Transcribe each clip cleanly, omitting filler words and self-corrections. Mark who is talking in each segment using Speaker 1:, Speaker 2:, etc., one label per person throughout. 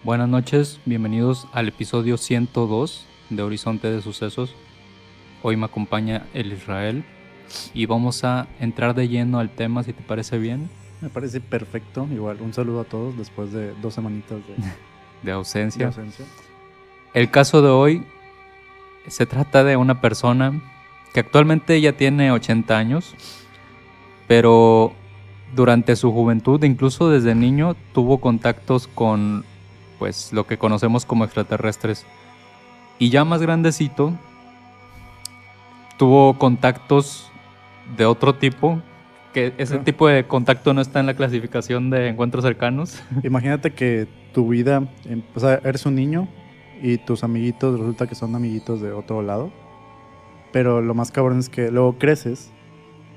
Speaker 1: Buenas noches, bienvenidos al episodio 102 de Horizonte de Sucesos. Hoy me acompaña el Israel y vamos a entrar de lleno al tema, si te parece bien,
Speaker 2: Me parece perfecto. Igual, un saludo a todos después de 2 semanitas de,
Speaker 1: de
Speaker 2: de
Speaker 1: ausencia.
Speaker 2: ausencia.
Speaker 1: El caso de hoy se trata de una persona que actualmente ya tiene 80 años, pero durante su juventud, incluso desde niño, tuvo contactos con pues lo que conocemos como extraterrestres. Y ya más grandecito, tuvo contactos de otro tipo, que ese
Speaker 2: Claro.
Speaker 1: tipo de contacto no está en la clasificación de encuentros cercanos.
Speaker 2: Imagínate que tu vida, o sea, eres un niño y tus amiguitos resulta que son amiguitos de otro lado. Pero lo más cabrón es que luego creces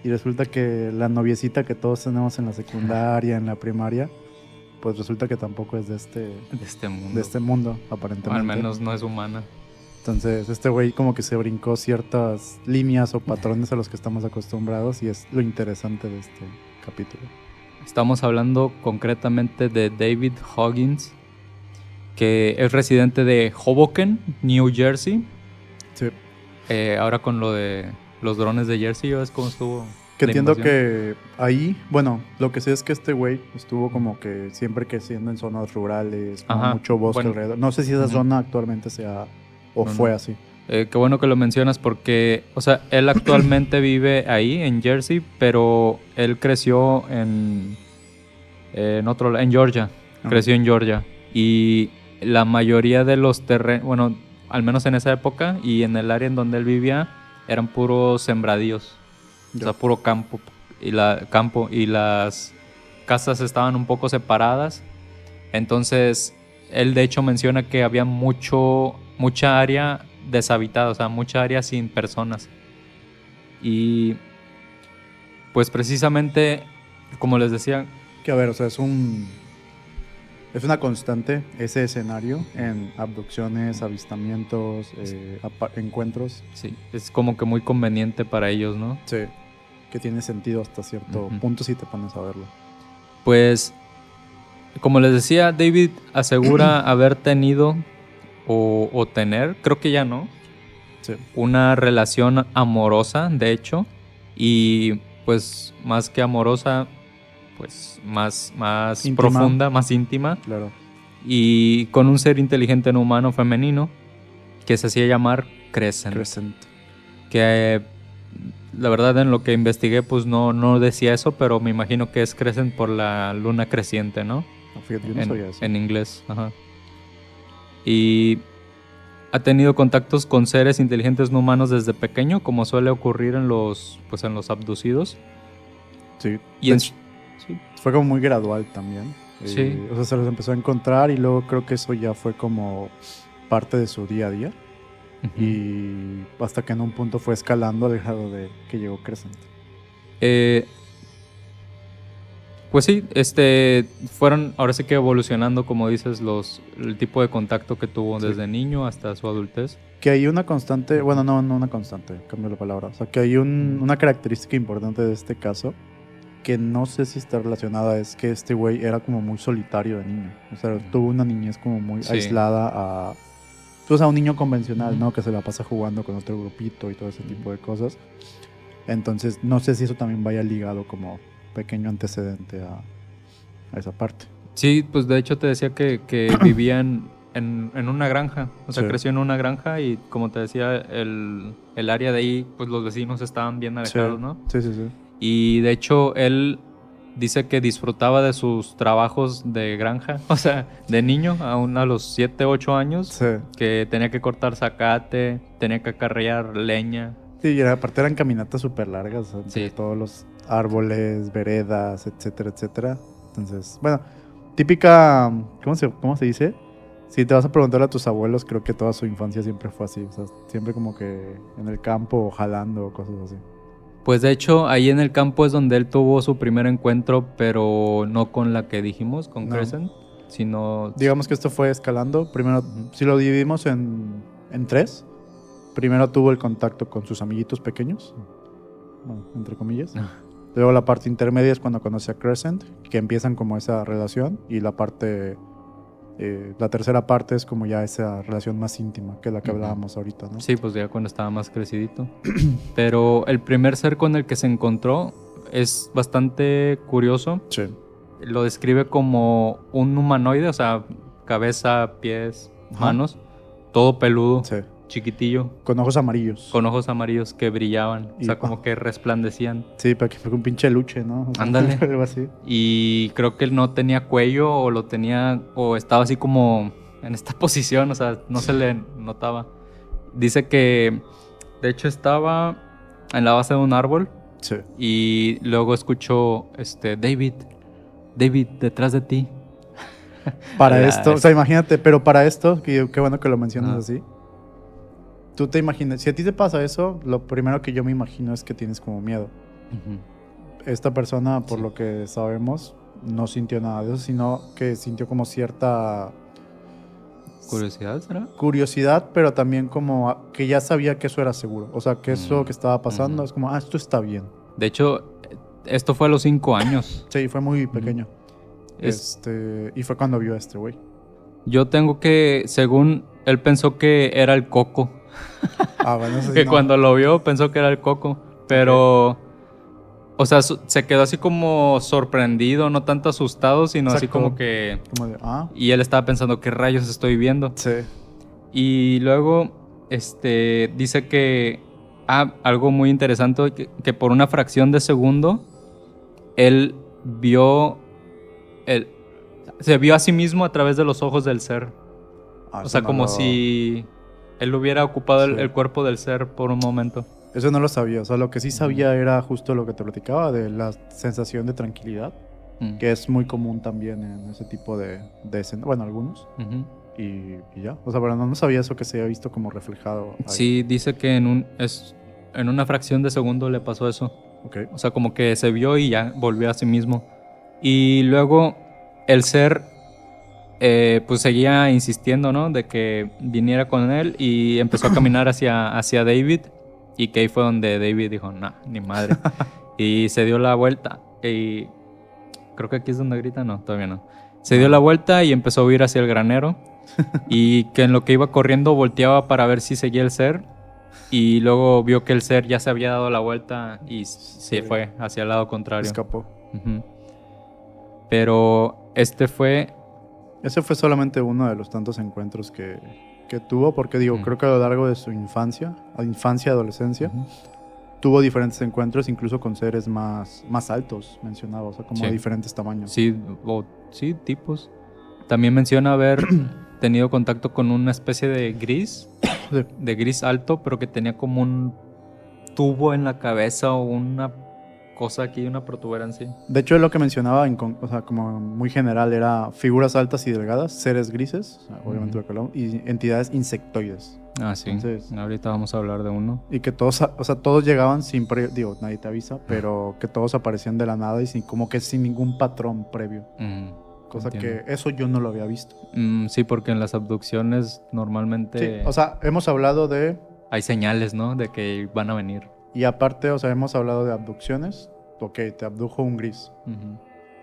Speaker 2: y resulta que la noviecita que todos tenemos en la secundaria, en la primaria, pues resulta que tampoco es
Speaker 1: De este
Speaker 2: de
Speaker 1: mundo.
Speaker 2: este mundo,
Speaker 1: O al
Speaker 2: aparentemente.
Speaker 1: menos no es humana.
Speaker 2: Entonces, este güey como que se brincó ciertas líneas o patrones a los que estamos acostumbrados y es lo interesante de este capítulo.
Speaker 1: Estamos hablando concretamente de David Huggins, que es residente de Hoboken, New Jersey.
Speaker 2: Sí.
Speaker 1: Ahora con lo de los drones de Jersey, ¿ya ves cómo estuvo
Speaker 2: Que
Speaker 1: la
Speaker 2: entiendo
Speaker 1: invasión?
Speaker 2: que ahí, bueno, lo que sé es que este güey estuvo como que siempre creciendo en zonas rurales, como
Speaker 1: Ajá,
Speaker 2: mucho bosque
Speaker 1: bueno.
Speaker 2: alrededor. No sé si esa
Speaker 1: Ujú.
Speaker 2: zona actualmente sea o
Speaker 1: No, no.
Speaker 2: fue así.
Speaker 1: Qué bueno que lo mencionas porque, o sea, él actualmente vive ahí, en Jersey, pero él creció en Georgia.
Speaker 2: Ok.
Speaker 1: Creció en Georgia. Y la mayoría de los terrenos, bueno, al menos en esa época y en el área en donde él vivía, eran puros sembradíos. O
Speaker 2: Ya.
Speaker 1: sea, puro campo. Y las casas estaban un poco separadas. Entonces, él de hecho menciona que había mucha área deshabitada, o sea, mucha área sin personas. Y pues precisamente, como les decía,
Speaker 2: Que a ver, o sea, es una constante ese escenario en abducciones, avistamientos, encuentros.
Speaker 1: sí, es como que muy conveniente para ellos, ¿no?
Speaker 2: Sí, que tiene sentido hasta cierto
Speaker 1: Ujú.
Speaker 2: punto si te pones a verlo.
Speaker 1: Pues, como les decía, David asegura haber tenido o tener, creo que ya no,
Speaker 2: Sí.
Speaker 1: una relación amorosa, de hecho, y pues más que amorosa, pues más
Speaker 2: Íntima,
Speaker 1: profunda, más íntima,
Speaker 2: claro.
Speaker 1: y con un ser inteligente no humano femenino que se hacía llamar Crescent.
Speaker 2: Crescent.
Speaker 1: Que la verdad en lo que investigué pues no decía eso, pero me imagino que es Crescent por la luna creciente, ¿no?
Speaker 2: No, fíjate, yo no sabía eso.
Speaker 1: En inglés, ajá. Y ha tenido contactos con seres inteligentes no humanos desde pequeño, como suele ocurrir en los abducidos.
Speaker 2: Sí.
Speaker 1: Y
Speaker 2: De
Speaker 1: en
Speaker 2: hecho,
Speaker 1: sí,
Speaker 2: fue como muy gradual también.
Speaker 1: sí.
Speaker 2: O sea, se los empezó a encontrar y luego creo que eso ya fue como parte de su día a día.
Speaker 1: Ujú.
Speaker 2: Y hasta que en un punto fue escalando al grado de que llegó Crescent.
Speaker 1: Eh, Pues sí, fueron ahora sí que evolucionando, como dices, el tipo de contacto que tuvo
Speaker 2: Sí.
Speaker 1: desde niño hasta su adultez.
Speaker 2: Que hay una constante, bueno, no una constante, cambio la palabra. O sea, que hay una característica importante de este caso que no sé si está relacionada, es que este güey era como muy solitario de niño. O sea, tuvo una niñez como muy
Speaker 1: Sí.
Speaker 2: aislada pues a un niño convencional,
Speaker 1: Ujú.
Speaker 2: ¿no? Que se la pasa jugando con otro grupito y todo ese tipo
Speaker 1: Ujú.
Speaker 2: de cosas. Entonces, no sé si eso también vaya ligado como pequeño antecedente a esa parte.
Speaker 1: Sí, pues de hecho te decía que vivían en una granja, o sea,
Speaker 2: Sí,
Speaker 1: creció en una granja y como te decía, el área de ahí, pues los vecinos estaban bien
Speaker 2: sí,
Speaker 1: alejados, ¿no?
Speaker 2: sí, sí, sí.
Speaker 1: Y de hecho él dice que disfrutaba de sus trabajos de granja, o sea, de niño, aún a los 7 8 años,
Speaker 2: Sí,
Speaker 1: que tenía que cortar zacate, tenía que acarrear leña.
Speaker 2: sí, y aparte eran caminatas súper largas entre
Speaker 1: Sí,
Speaker 2: todos los árboles, veredas, etcétera, etcétera. Entonces, bueno, típica, cómo se dice? Si te vas a preguntar a tus abuelos, creo que toda su infancia siempre fue así. O sea, siempre como que en el campo o jalando o cosas así.
Speaker 1: pues de hecho ahí en el campo es donde él tuvo su primer encuentro, pero no con la que dijimos, con
Speaker 2: No,
Speaker 1: Crescent, sino...
Speaker 2: digamos que esto fue escalando. Primero,
Speaker 1: Ujú.
Speaker 2: si lo dividimos en tres, primero tuvo el contacto con sus amiguitos pequeños, bueno, entre comillas. Luego la parte intermedia es cuando conoce a Crescent, que empiezan como esa relación. Y la parte La tercera parte es como ya esa relación más íntima, que es la que
Speaker 1: Ujú.
Speaker 2: hablábamos ahorita, ¿no?
Speaker 1: Sí, pues ya cuando estaba más crecidito. Pero el primer ser con el que se encontró es bastante curioso.
Speaker 2: Sí.
Speaker 1: Lo describe como un humanoide, o sea, cabeza, pies,
Speaker 2: Ajá.
Speaker 1: manos, todo peludo,
Speaker 2: Sí.
Speaker 1: chiquitillo,
Speaker 2: Con ojos amarillos.
Speaker 1: con ojos amarillos que brillaban, o
Speaker 2: Y-
Speaker 1: sea, como que resplandecían.
Speaker 2: Sí, pero que fue un pinche luche, ¿no? O sea,
Speaker 1: Ándale.
Speaker 2: algo así.
Speaker 1: Y creo que él no tenía cuello o lo tenía, o estaba así como en esta posición, o sea, no se le notaba. Dice que, de hecho, estaba en la base de un árbol
Speaker 2: Sí.
Speaker 1: y luego escuchó, David, detrás de ti.
Speaker 2: Para
Speaker 1: La-
Speaker 2: esto, o sea, imagínate, pero para esto, qué bueno que lo mencionas
Speaker 1: Ajá.
Speaker 2: así. Tú te imaginas, si a ti te pasa eso, lo primero que yo me imagino es que tienes como miedo.
Speaker 1: Ujú.
Speaker 2: Esta persona, por
Speaker 1: Sí.
Speaker 2: lo que sabemos, no sintió nada de eso, sino que sintió como cierta
Speaker 1: ¿Curiosidad será?
Speaker 2: curiosidad, pero también como que ya sabía que eso era seguro. O sea, que eso
Speaker 1: Mm,
Speaker 2: que estaba pasando
Speaker 1: ujú.
Speaker 2: es como, esto está bien.
Speaker 1: De hecho, esto fue a los 5 años.
Speaker 2: Sí, fue muy pequeño.
Speaker 1: Es-
Speaker 2: Y fue cuando vio a este güey.
Speaker 1: Yo tengo que, según él pensó que era el Coco.
Speaker 2: Bueno, eso sí
Speaker 1: Que
Speaker 2: no.
Speaker 1: cuando lo vio pensó que era el Coco. Pero, o sea, se quedó así como sorprendido, no tanto asustado, sino así
Speaker 2: Exacto.
Speaker 1: como que...
Speaker 2: Como de,
Speaker 1: Y él estaba pensando, ¿qué rayos estoy viendo?
Speaker 2: sí.
Speaker 1: Y luego, dice que... algo muy interesante, que por una fracción de segundo, él vio... se vio a sí mismo a través de los ojos del ser. O
Speaker 2: Eso
Speaker 1: sea,
Speaker 2: no
Speaker 1: como
Speaker 2: lo-
Speaker 1: si él hubiera ocupado
Speaker 2: Sí.
Speaker 1: el cuerpo del ser por un momento.
Speaker 2: Eso no lo sabía. O sea, lo que sí sabía era justo lo que te platicaba, de la sensación de tranquilidad,
Speaker 1: Mm.
Speaker 2: que es muy común también en ese tipo de escenas. Bueno, algunos.
Speaker 1: Ujú.
Speaker 2: Y ya. O sea, pero no sabía eso que se había visto como reflejado ahí.
Speaker 1: Sí, dice que en una fracción de segundo le pasó eso.
Speaker 2: Ok.
Speaker 1: O sea, como que se vio y ya volvió a sí mismo. Y luego el ser, pues seguía insistiendo, ¿no? De que viniera con él y empezó a caminar hacia David. Y que ahí fue donde David dijo, nah, ni madre. Y se dio la vuelta. Y creo que aquí es donde grita, no, todavía no. Se dio la vuelta y empezó a huir hacia el granero. Y que en lo que iba corriendo volteaba para ver si seguía el ser. Y luego vio que el ser ya se había dado la vuelta y se fue hacia el lado contrario.
Speaker 2: Escapó.
Speaker 1: Ujú. Pero ese fue...
Speaker 2: Ese fue solamente uno de los tantos encuentros que tuvo, porque digo, creo que a lo largo de su infancia, adolescencia,
Speaker 1: Ujú.
Speaker 2: tuvo diferentes encuentros, incluso con seres más altos, mencionaba, o sea, como
Speaker 1: Sí.
Speaker 2: de diferentes tamaños.
Speaker 1: Sí, sí, tipos. También menciona haber tenido contacto con una especie de gris,
Speaker 2: Sí.
Speaker 1: de gris alto, pero que tenía como un tubo en la cabeza o una cosa aquí, una protuberancia.
Speaker 2: De hecho, lo que mencionaba, o sea, como muy general, era figuras altas y delgadas, seres grises, o sea, obviamente
Speaker 1: Ujú.
Speaker 2: lo que hablamos, y entidades insectoides.
Speaker 1: Ah, sí.
Speaker 2: Entonces-
Speaker 1: Ahorita vamos a hablar de uno.
Speaker 2: Y que todos, o sea, todos llegaban sin digo, nadie te avisa, pero que todos aparecían de la nada y como que sin ningún patrón previo. Cosa
Speaker 1: Entiendo.
Speaker 2: que eso yo no lo había visto.
Speaker 1: Sí, porque en las abducciones normalmente
Speaker 2: Sí, o sea, hemos hablado de,
Speaker 1: hay señales, ¿no? De que van a venir.
Speaker 2: y aparte, o sea, hemos hablado de abducciones. Ok, te abdujo un gris.
Speaker 1: Ujú.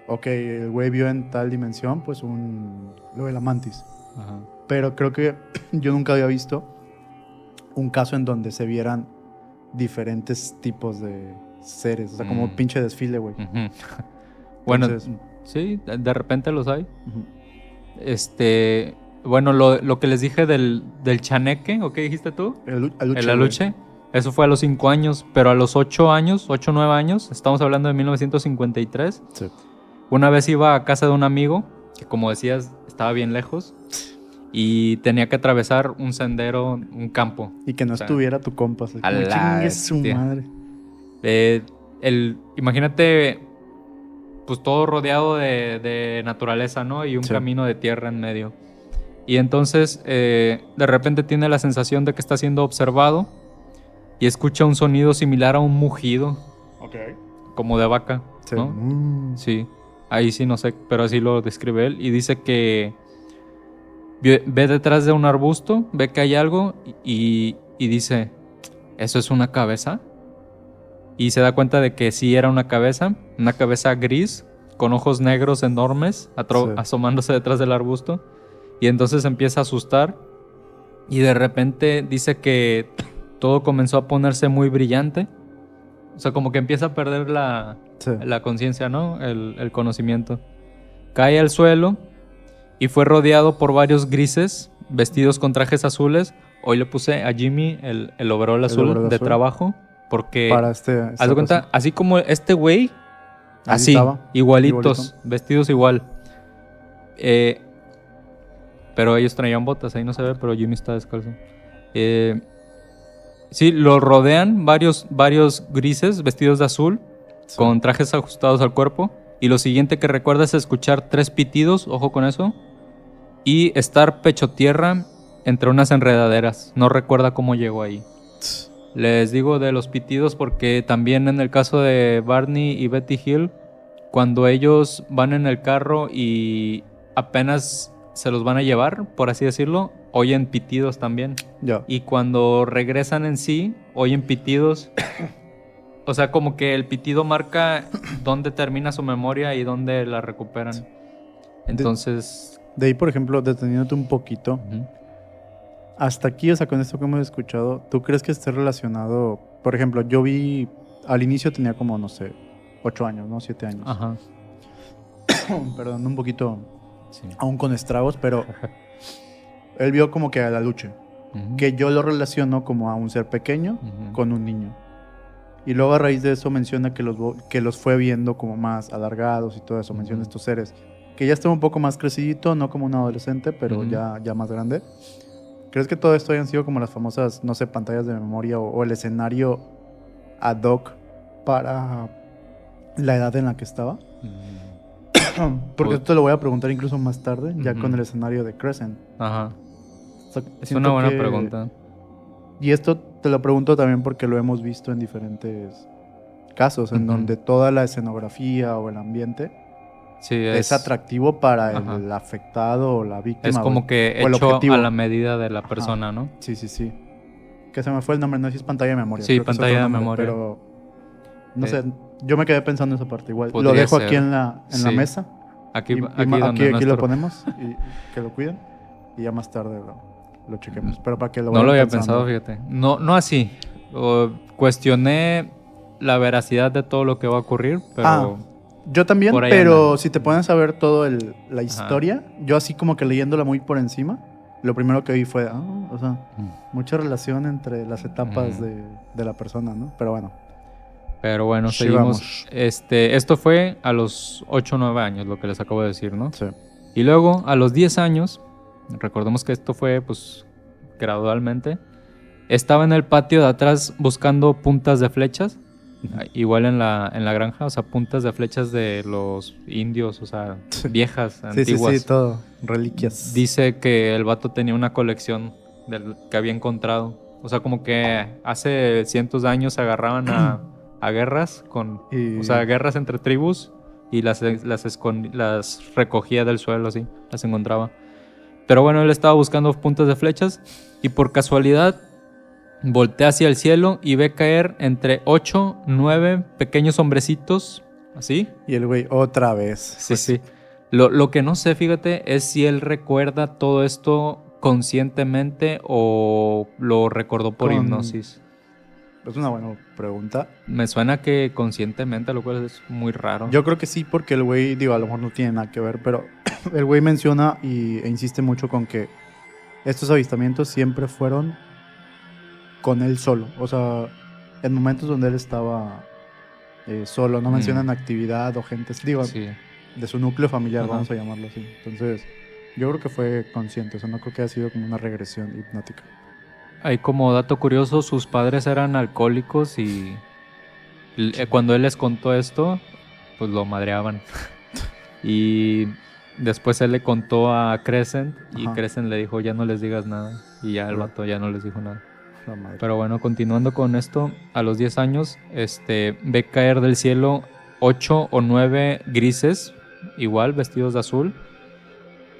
Speaker 2: Ok, el güey vio en tal dimensión, pues lo de la mantis.
Speaker 1: Ajá.
Speaker 2: Pero creo que yo nunca había visto un caso en donde se vieran diferentes tipos de seres. O sea, como pinche desfile, güey.
Speaker 1: Ujú. Bueno,
Speaker 2: Entonces-
Speaker 1: sí, de repente los hay.
Speaker 2: Ujú.
Speaker 1: Bueno, lo que les dije del chaneque, ¿o qué dijiste tú?
Speaker 2: El
Speaker 1: El aluche. Eso fue a los 5 años, pero a los 8 años, 8 o 9 años, estamos hablando de 1953,
Speaker 2: Sí.
Speaker 1: una vez iba a casa de un amigo, que como decías, estaba bien lejos, y tenía que atravesar un sendero, un campo.
Speaker 2: Y que no
Speaker 1: O sea,
Speaker 2: estuviera tu compa. Así
Speaker 1: a
Speaker 2: como,
Speaker 1: la
Speaker 2: chingue su
Speaker 1: bestia.
Speaker 2: madre.
Speaker 1: Imagínate, pues todo rodeado de naturaleza, ¿no? Y un
Speaker 2: Sí.
Speaker 1: camino de tierra en medio. Y entonces, de repente tiene la sensación de que está siendo observado y escucha un sonido similar a un mugido,
Speaker 2: Ok.
Speaker 1: como de vaca,
Speaker 2: Sí.
Speaker 1: ¿no? Sí, ahí sí no sé, pero así lo describe él. Y dice que ve detrás de un arbusto, ve que hay algo y dice, ¿eso es una cabeza? Y se da cuenta de que sí era una cabeza gris, con ojos negros enormes,
Speaker 2: Sí.
Speaker 1: asomándose detrás del arbusto. Y entonces se empieza a asustar y de repente dice que todo comenzó a ponerse muy brillante. O sea, como que empieza a perder la
Speaker 2: Sí.
Speaker 1: conciencia, ¿no? El conocimiento. Cae al suelo y fue rodeado por varios grises vestidos con trajes azules. Hoy le puse a Jimmy el overall azul
Speaker 2: overall
Speaker 1: de
Speaker 2: azul.
Speaker 1: trabajo porque,
Speaker 2: Para
Speaker 1: haz de cuenta, así como este güey, así,
Speaker 2: estaba,
Speaker 1: igualitos,
Speaker 2: igualito.
Speaker 1: vestidos igual. Pero ellos traían botas, ahí no se ve, pero Jimmy está descalzo. Sí, lo rodean varios grises vestidos de azul,
Speaker 2: Sí.
Speaker 1: con trajes ajustados al cuerpo. Y lo siguiente que recuerda es escuchar 3 pitidos, ojo con eso, y estar pecho tierra entre unas enredaderas. No recuerda cómo llegó ahí. Les digo de los pitidos porque también en el caso de Barney y Betty Hill, cuando ellos van en el carro y apenas se los van a llevar, por así decirlo, oyen pitidos también.
Speaker 2: Ya.
Speaker 1: Y cuando regresan en sí, oyen pitidos. O sea, como que el pitido marca dónde termina su memoria y dónde la recuperan. Entonces...
Speaker 2: De ahí, por ejemplo, deteniéndote un poquito,
Speaker 1: Ujú.
Speaker 2: hasta aquí, o sea, con esto que hemos escuchado, ¿tú crees que esté relacionado? Por ejemplo, yo vi, al inicio tenía como, no sé, 8 años, ¿no? 7 años.
Speaker 1: Ajá.
Speaker 2: Perdón, un poquito
Speaker 1: Sí.
Speaker 2: aún con estragos, pero él vio como que a la lucha.
Speaker 1: Ujú.
Speaker 2: Que yo lo relaciono como a un ser pequeño
Speaker 1: Ujú.
Speaker 2: con un niño. Y luego a raíz de eso menciona que los fue viendo como más alargados y todo eso. Menciona
Speaker 1: Ujú.
Speaker 2: estos seres. Que ya estaba un poco más crecidito, no como un adolescente, pero
Speaker 1: Ujú.
Speaker 2: ya más grande. ¿Crees que todo esto hayan sido como las famosas, no sé, pantallas de memoria o el escenario ad hoc para la edad en la que estaba? Porque esto te lo voy a preguntar incluso más tarde, ya con
Speaker 1: Ujú.
Speaker 2: el escenario de Crescent.
Speaker 1: Ajá.
Speaker 2: O sea,
Speaker 1: Es
Speaker 2: siento
Speaker 1: una buena
Speaker 2: que-
Speaker 1: pregunta.
Speaker 2: Y esto te lo pregunto también porque lo hemos visto en diferentes casos, en
Speaker 1: Ujú.
Speaker 2: donde toda la escenografía o el ambiente
Speaker 1: Sí,
Speaker 2: es atractivo para
Speaker 1: Ajá.
Speaker 2: el afectado o la víctima.
Speaker 1: Es como
Speaker 2: o
Speaker 1: que
Speaker 2: o el
Speaker 1: hecho
Speaker 2: objetivo.
Speaker 1: a la medida de la
Speaker 2: Ajá.
Speaker 1: persona, ¿no?
Speaker 2: Sí, sí, sí. Que se me fue el nombre, no sé si es pantalla de memoria.
Speaker 1: Sí,
Speaker 2: creo que es
Speaker 1: pantalla
Speaker 2: otro
Speaker 1: de
Speaker 2: nombre,
Speaker 1: memoria.
Speaker 2: Pero no
Speaker 1: Eh,
Speaker 2: sé, yo me quedé pensando en esa parte igual. Lo
Speaker 1: podría
Speaker 2: dejo aquí
Speaker 1: ser.
Speaker 2: en la
Speaker 1: Sí.
Speaker 2: mesa.
Speaker 1: Aquí,
Speaker 2: Y
Speaker 1: aquí donde
Speaker 2: aquí
Speaker 1: nuestro...
Speaker 2: lo ponemos y que lo cuiden. Y ya más tarde lo chequemos. Pero para que lo
Speaker 1: No
Speaker 2: vayan
Speaker 1: lo había
Speaker 2: pensando.
Speaker 1: pensado, fíjate. No así. Cuestioné la veracidad de todo lo que va a ocurrir, pero
Speaker 2: Yo también,
Speaker 1: por ahí
Speaker 2: pero
Speaker 1: anda.
Speaker 2: si te pones a ver toda la historia, yo así como que leyéndola muy por encima, lo primero que vi fue, o sea, mucha relación entre las etapas de la persona, ¿no? Pero bueno.
Speaker 1: Pero bueno,
Speaker 2: Sí,
Speaker 1: seguimos.
Speaker 2: vamos.
Speaker 1: Esto fue a los 8 o 9 años, lo que les acabo de decir, ¿no?
Speaker 2: Sí.
Speaker 1: Y luego, a los 10 años, recordemos que esto fue, pues, gradualmente, estaba en el patio de atrás buscando puntas de flechas, igual en la granja, o sea, puntas de flechas de los indios, o sea, viejas,
Speaker 2: Sí,
Speaker 1: antiguas.
Speaker 2: sí, todo. Reliquias.
Speaker 1: Dice que el vato tenía una colección del que había encontrado. O sea, como que hace cientos de años se agarraban a guerras o sea, guerras entre tribus y las recogía del suelo, así, las encontraba. Pero bueno, él estaba buscando puntas de flechas y por casualidad voltea hacia el cielo y ve caer entre 8, 9 pequeños hombrecitos, así.
Speaker 2: Y el güey, otra vez.
Speaker 1: Sí, sí. Lo que no sé, fíjate, es si él recuerda todo esto conscientemente o lo recordó por hipnosis.
Speaker 2: Es una buena pregunta.
Speaker 1: Me suena que conscientemente, lo cual es muy raro.
Speaker 2: Yo creo que sí, porque el güey, digo, a lo mejor no tiene nada que ver, pero el güey menciona e insiste mucho con que estos avistamientos siempre fueron con él solo. O sea, en momentos donde él estaba solo, no mencionan actividad o gente, digo,
Speaker 1: Sí.
Speaker 2: de su núcleo familiar,
Speaker 1: Ajá.
Speaker 2: vamos a llamarlo así. Entonces, yo creo que fue consciente, o sea, no creo que haya sido como una regresión hipnótica.
Speaker 1: Ahí como dato curioso, sus padres eran alcohólicos y cuando él les contó esto, pues lo madreaban. Y después él le contó a Crescent y
Speaker 2: Ajá.
Speaker 1: Crescent le dijo, ya no les digas nada. Y ya el
Speaker 2: Claro.
Speaker 1: vato ya no les dijo nada.
Speaker 2: La madre.
Speaker 1: Pero bueno, continuando con esto, a los 10 años, ve caer del cielo 8 o 9 grises, igual, vestidos de azul,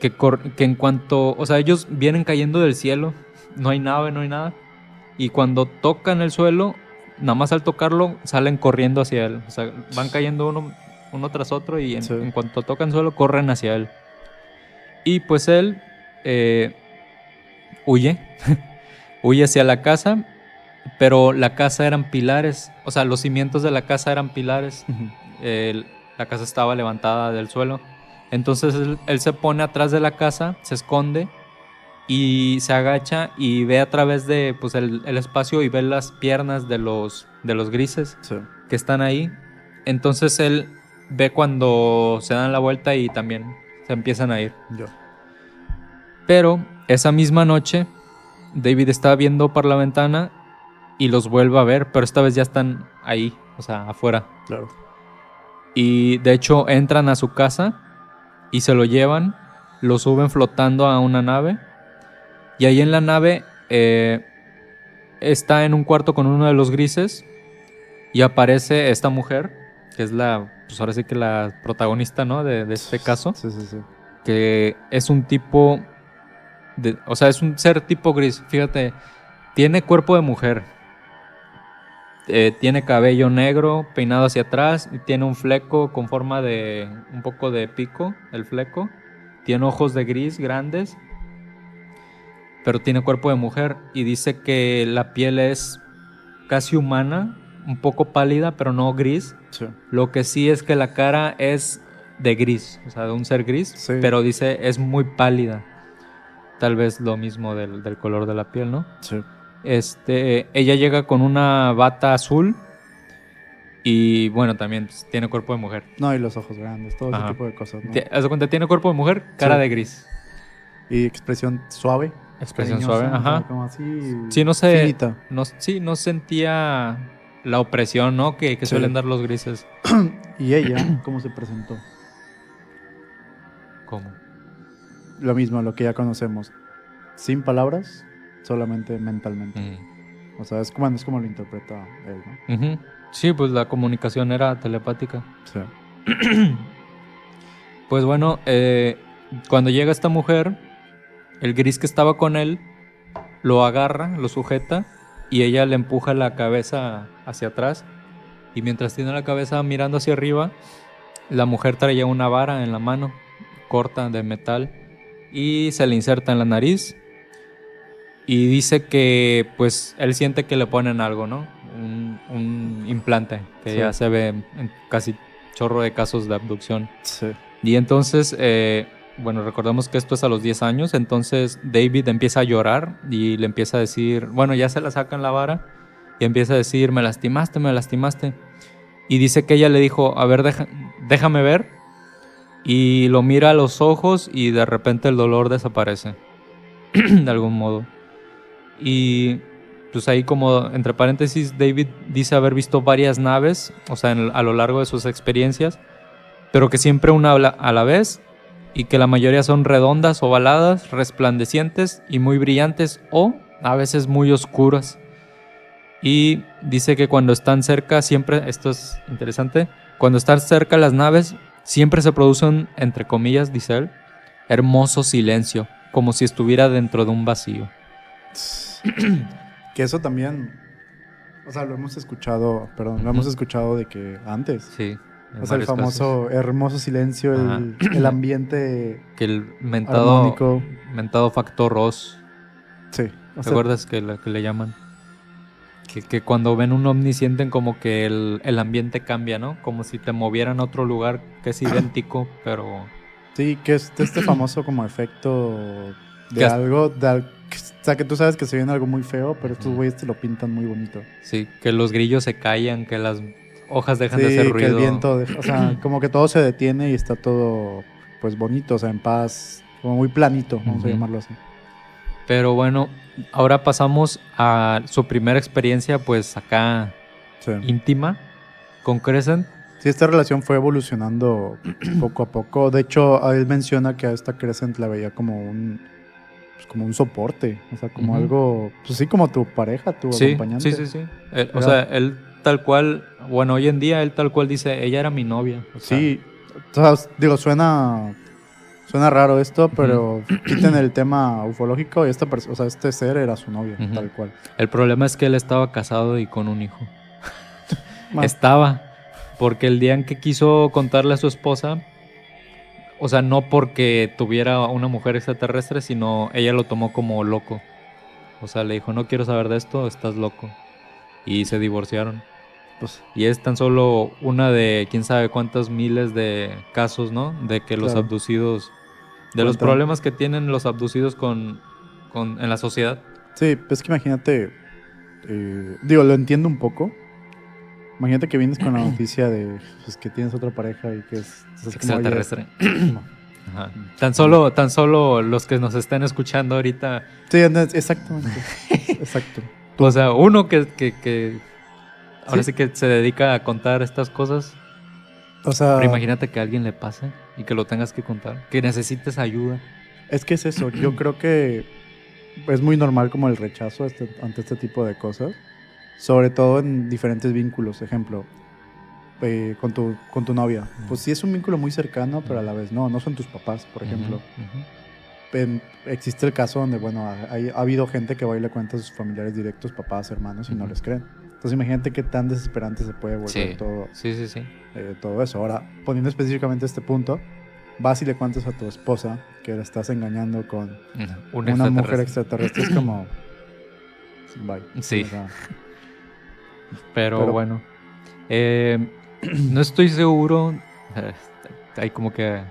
Speaker 1: que en cuanto, o sea, ellos vienen cayendo del cielo, no hay nave, no hay nada, y cuando tocan el suelo, nada más al tocarlo, salen corriendo hacia él, o sea, van cayendo uno tras otro y
Speaker 2: Sí.
Speaker 1: en cuanto tocan suelo, corren hacia él. Y pues él huye. Huye hacia la casa, pero la casa eran pilares. O sea, los cimientos de la casa eran pilares. La casa estaba levantada del suelo. Entonces él se pone atrás de la casa, se esconde y se agacha y ve a través de pues, el espacio y ve las piernas de los grises
Speaker 2: Sí.
Speaker 1: que están ahí. Entonces él ve cuando se dan la vuelta y también se empiezan a ir.
Speaker 2: Yo.
Speaker 1: Pero esa misma noche David está viendo por la ventana y los vuelve a ver, pero esta vez ya están ahí, o sea, afuera.
Speaker 2: Claro.
Speaker 1: Y de hecho entran a su casa y se lo llevan, lo suben flotando a una nave. Y ahí en la nave está en un cuarto con uno de los grises y aparece esta mujer, que es pues ahora sí que la protagonista, ¿no? de este caso,
Speaker 2: Sí, sí, sí.
Speaker 1: que es un tipo, o sea, es un ser tipo gris, fíjate, tiene cuerpo de mujer, tiene cabello negro, peinado hacia atrás, y tiene un fleco con forma de un poco de pico, el fleco, tiene ojos de gris grandes, pero tiene cuerpo de mujer y dice que la piel es casi humana, un poco pálida, pero no gris.
Speaker 2: Sí.
Speaker 1: Lo que sí es que la cara es de gris, o sea, de un ser gris,
Speaker 2: Sí.
Speaker 1: pero dice es muy pálida. Tal vez lo mismo del color de la piel, ¿no?
Speaker 2: Sí.
Speaker 1: Ella llega con una bata azul y bueno, también pues, tiene cuerpo de mujer.
Speaker 2: No, y los ojos grandes, todo ese
Speaker 1: Ajá.
Speaker 2: tipo de cosas, ¿no?
Speaker 1: Haz de cuenta, tiene cuerpo de mujer, cara
Speaker 2: Sí.
Speaker 1: de gris.
Speaker 2: Y expresión suave.
Speaker 1: Expresión
Speaker 2: cariñosa,
Speaker 1: suave,
Speaker 2: o sea,
Speaker 1: ajá.
Speaker 2: como así.
Speaker 1: Sí, no sé.
Speaker 2: Finita.
Speaker 1: No sentía la opresión, ¿no? Que
Speaker 2: Sí.
Speaker 1: suelen dar los grises.
Speaker 2: ¿Y ella cómo se presentó?
Speaker 1: ¿Cómo?
Speaker 2: Lo mismo, lo que ya conocemos. Sin palabras, solamente mentalmente. O sea, es como lo interpreta él, ¿no?
Speaker 1: Ujú. Sí, pues la comunicación era telepática.
Speaker 2: Sí.
Speaker 1: Pues bueno, cuando llega esta mujer, el gris que estaba con él lo agarra, lo sujeta y ella le empuja la cabeza hacia atrás. Y mientras tiene la cabeza mirando hacia arriba, la mujer traía una vara en la mano, corta de metal, y se le inserta en la nariz. Y dice que pues él siente que le ponen algo, ¿no? Un implante, que
Speaker 2: Sí.
Speaker 1: ya se ve en casi chorro de casos de abducción.
Speaker 2: Sí.
Speaker 1: Y entonces, bueno, recordemos que esto es a los 10 años, entonces David empieza a llorar y le empieza a decir, bueno, ya se la sacan la vara y empieza a decir, me lastimaste, me lastimaste. Y dice que ella le dijo, a ver, déjame ver. Y lo mira a los ojos y de repente el dolor desaparece, de algún modo. Y pues ahí como entre paréntesis, David dice haber visto varias naves, o sea, a lo largo de sus experiencias, pero que siempre una a la vez y que la mayoría son redondas, ovaladas, resplandecientes y muy brillantes o a veces muy oscuras. Y dice que cuando están cerca siempre, esto es interesante, cuando están cerca las naves siempre se produce un, entre comillas, dice él, hermoso silencio, como si estuviera dentro de un vacío.
Speaker 2: Que eso también, o sea, lo hemos escuchado, lo hemos escuchado de que antes.
Speaker 1: Sí.
Speaker 2: O sea, el famoso hermoso silencio, el ambiente
Speaker 1: que el mentado,
Speaker 2: armónico.
Speaker 1: mentado factor Ross.
Speaker 2: Sí.
Speaker 1: ¿Te acuerdas que le llaman? Que cuando ven un ovni sienten como que el ambiente cambia, ¿no? Como si te movieran a otro lugar que es idéntico, pero...
Speaker 2: Sí, que es este famoso como efecto de
Speaker 1: Que
Speaker 2: algo, o sea, que tú sabes que se viene algo muy feo, pero estos güeyes te lo pintan muy bonito.
Speaker 1: Sí, que los grillos se callan, que las hojas dejan de
Speaker 2: Sí,
Speaker 1: hacer
Speaker 2: que
Speaker 1: ruido.
Speaker 2: el viento, o sea, como que todo se detiene y está todo, pues, bonito, o sea, en paz, como muy planito, vamos a llamarlo así.
Speaker 1: Pero bueno, ahora pasamos a su primera experiencia, pues acá
Speaker 2: Sí.
Speaker 1: íntima con Crescent.
Speaker 2: Sí, esta relación fue evolucionando poco a poco. De hecho, él menciona que a esta Crescent la veía como un soporte, o sea, como algo, pues sí, como tu pareja, tu acompañante.
Speaker 1: Sí. O sea, él tal cual, bueno, hoy en día él tal cual dice, ella era mi novia. O sea,
Speaker 2: sí, o sea, digo, suena raro esto, pero quiten el tema ufológico y este ser era su novia, tal cual.
Speaker 1: El problema es que él estaba casado y con un hijo.
Speaker 2: Bueno.
Speaker 1: Estaba, porque el día en que quiso contarle a su esposa, O sea, no porque tuviera una mujer extraterrestre, sino ella lo tomó como loco. O sea, le dijo, no quiero saber de esto, estás loco. Y se divorciaron.
Speaker 2: Pues,
Speaker 1: Y es tan solo una de quién sabe cuántos miles de casos, ¿no? De que los
Speaker 2: claro.
Speaker 1: abducidos, de los
Speaker 2: Cuentan.
Speaker 1: problemas que tienen los abducidos en la sociedad.
Speaker 2: Sí, pues que imagínate, digo, lo entiendo un poco. Imagínate que vienes con la noticia de pues, que tienes otra pareja y que es como, oye,
Speaker 1: Extraterrestre.
Speaker 2: no.
Speaker 1: Ajá. Tan solo los que nos estén escuchando ahorita.
Speaker 2: Sí, exactamente. Exacto.
Speaker 1: O sea, uno que ahora
Speaker 2: Sí.
Speaker 1: sí que se dedica a contar estas cosas.
Speaker 2: O sea,
Speaker 1: Pero imagínate que a alguien le pase y que lo tengas que contar. Que necesites ayuda.
Speaker 2: es que es eso. Yo creo que es muy normal como el rechazo ante este tipo de cosas. Sobre todo en diferentes vínculos. Ejemplo, con tu novia. Pues sí es un vínculo muy cercano, pero a la vez no son tus papás, por ejemplo. Existe el caso donde, bueno, ha habido gente que va y le cuenta a sus familiares directos, papás, hermanos, y no les creen. Entonces imagínate qué tan desesperante se puede volver
Speaker 1: Sí.
Speaker 2: todo eso. Ahora, poniendo específicamente este punto, vas y le cuentas a tu esposa que la estás engañando con una mujer extraterrestre. Es como... Bye.
Speaker 1: Sí.
Speaker 2: O sea,
Speaker 1: pero bueno. No estoy seguro. Ahí como que
Speaker 2: ajá.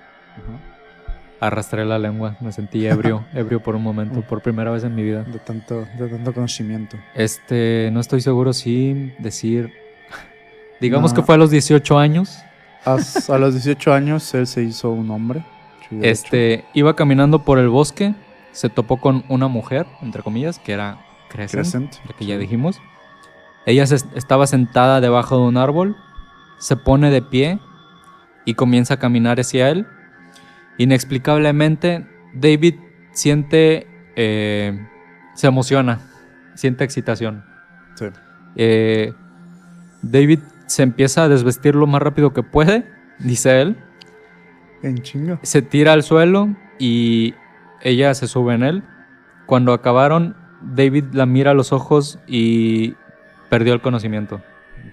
Speaker 1: arrastré la lengua. Me sentí ebrio por un momento, por primera vez en mi vida.
Speaker 2: De tanto conocimiento.
Speaker 1: No estoy seguro si decir. Digamos
Speaker 2: No.
Speaker 1: que fue a los 18 años.
Speaker 2: A los 18 años él se hizo un hombre. Sí, de hecho.
Speaker 1: Iba caminando por el bosque. Se topó con una mujer, entre comillas, que era Crescent, la que ya dijimos. Ella estaba sentada debajo de un árbol. Se pone de pie y comienza a caminar hacia él. Inexplicablemente, David siente, se emociona, siente excitación.
Speaker 2: Sí.
Speaker 1: David se empieza a desvestir lo más rápido que puede, dice él.
Speaker 2: En chinga.
Speaker 1: Se tira al suelo y ella se sube en él. Cuando acabaron, David la mira a los ojos y perdió el conocimiento.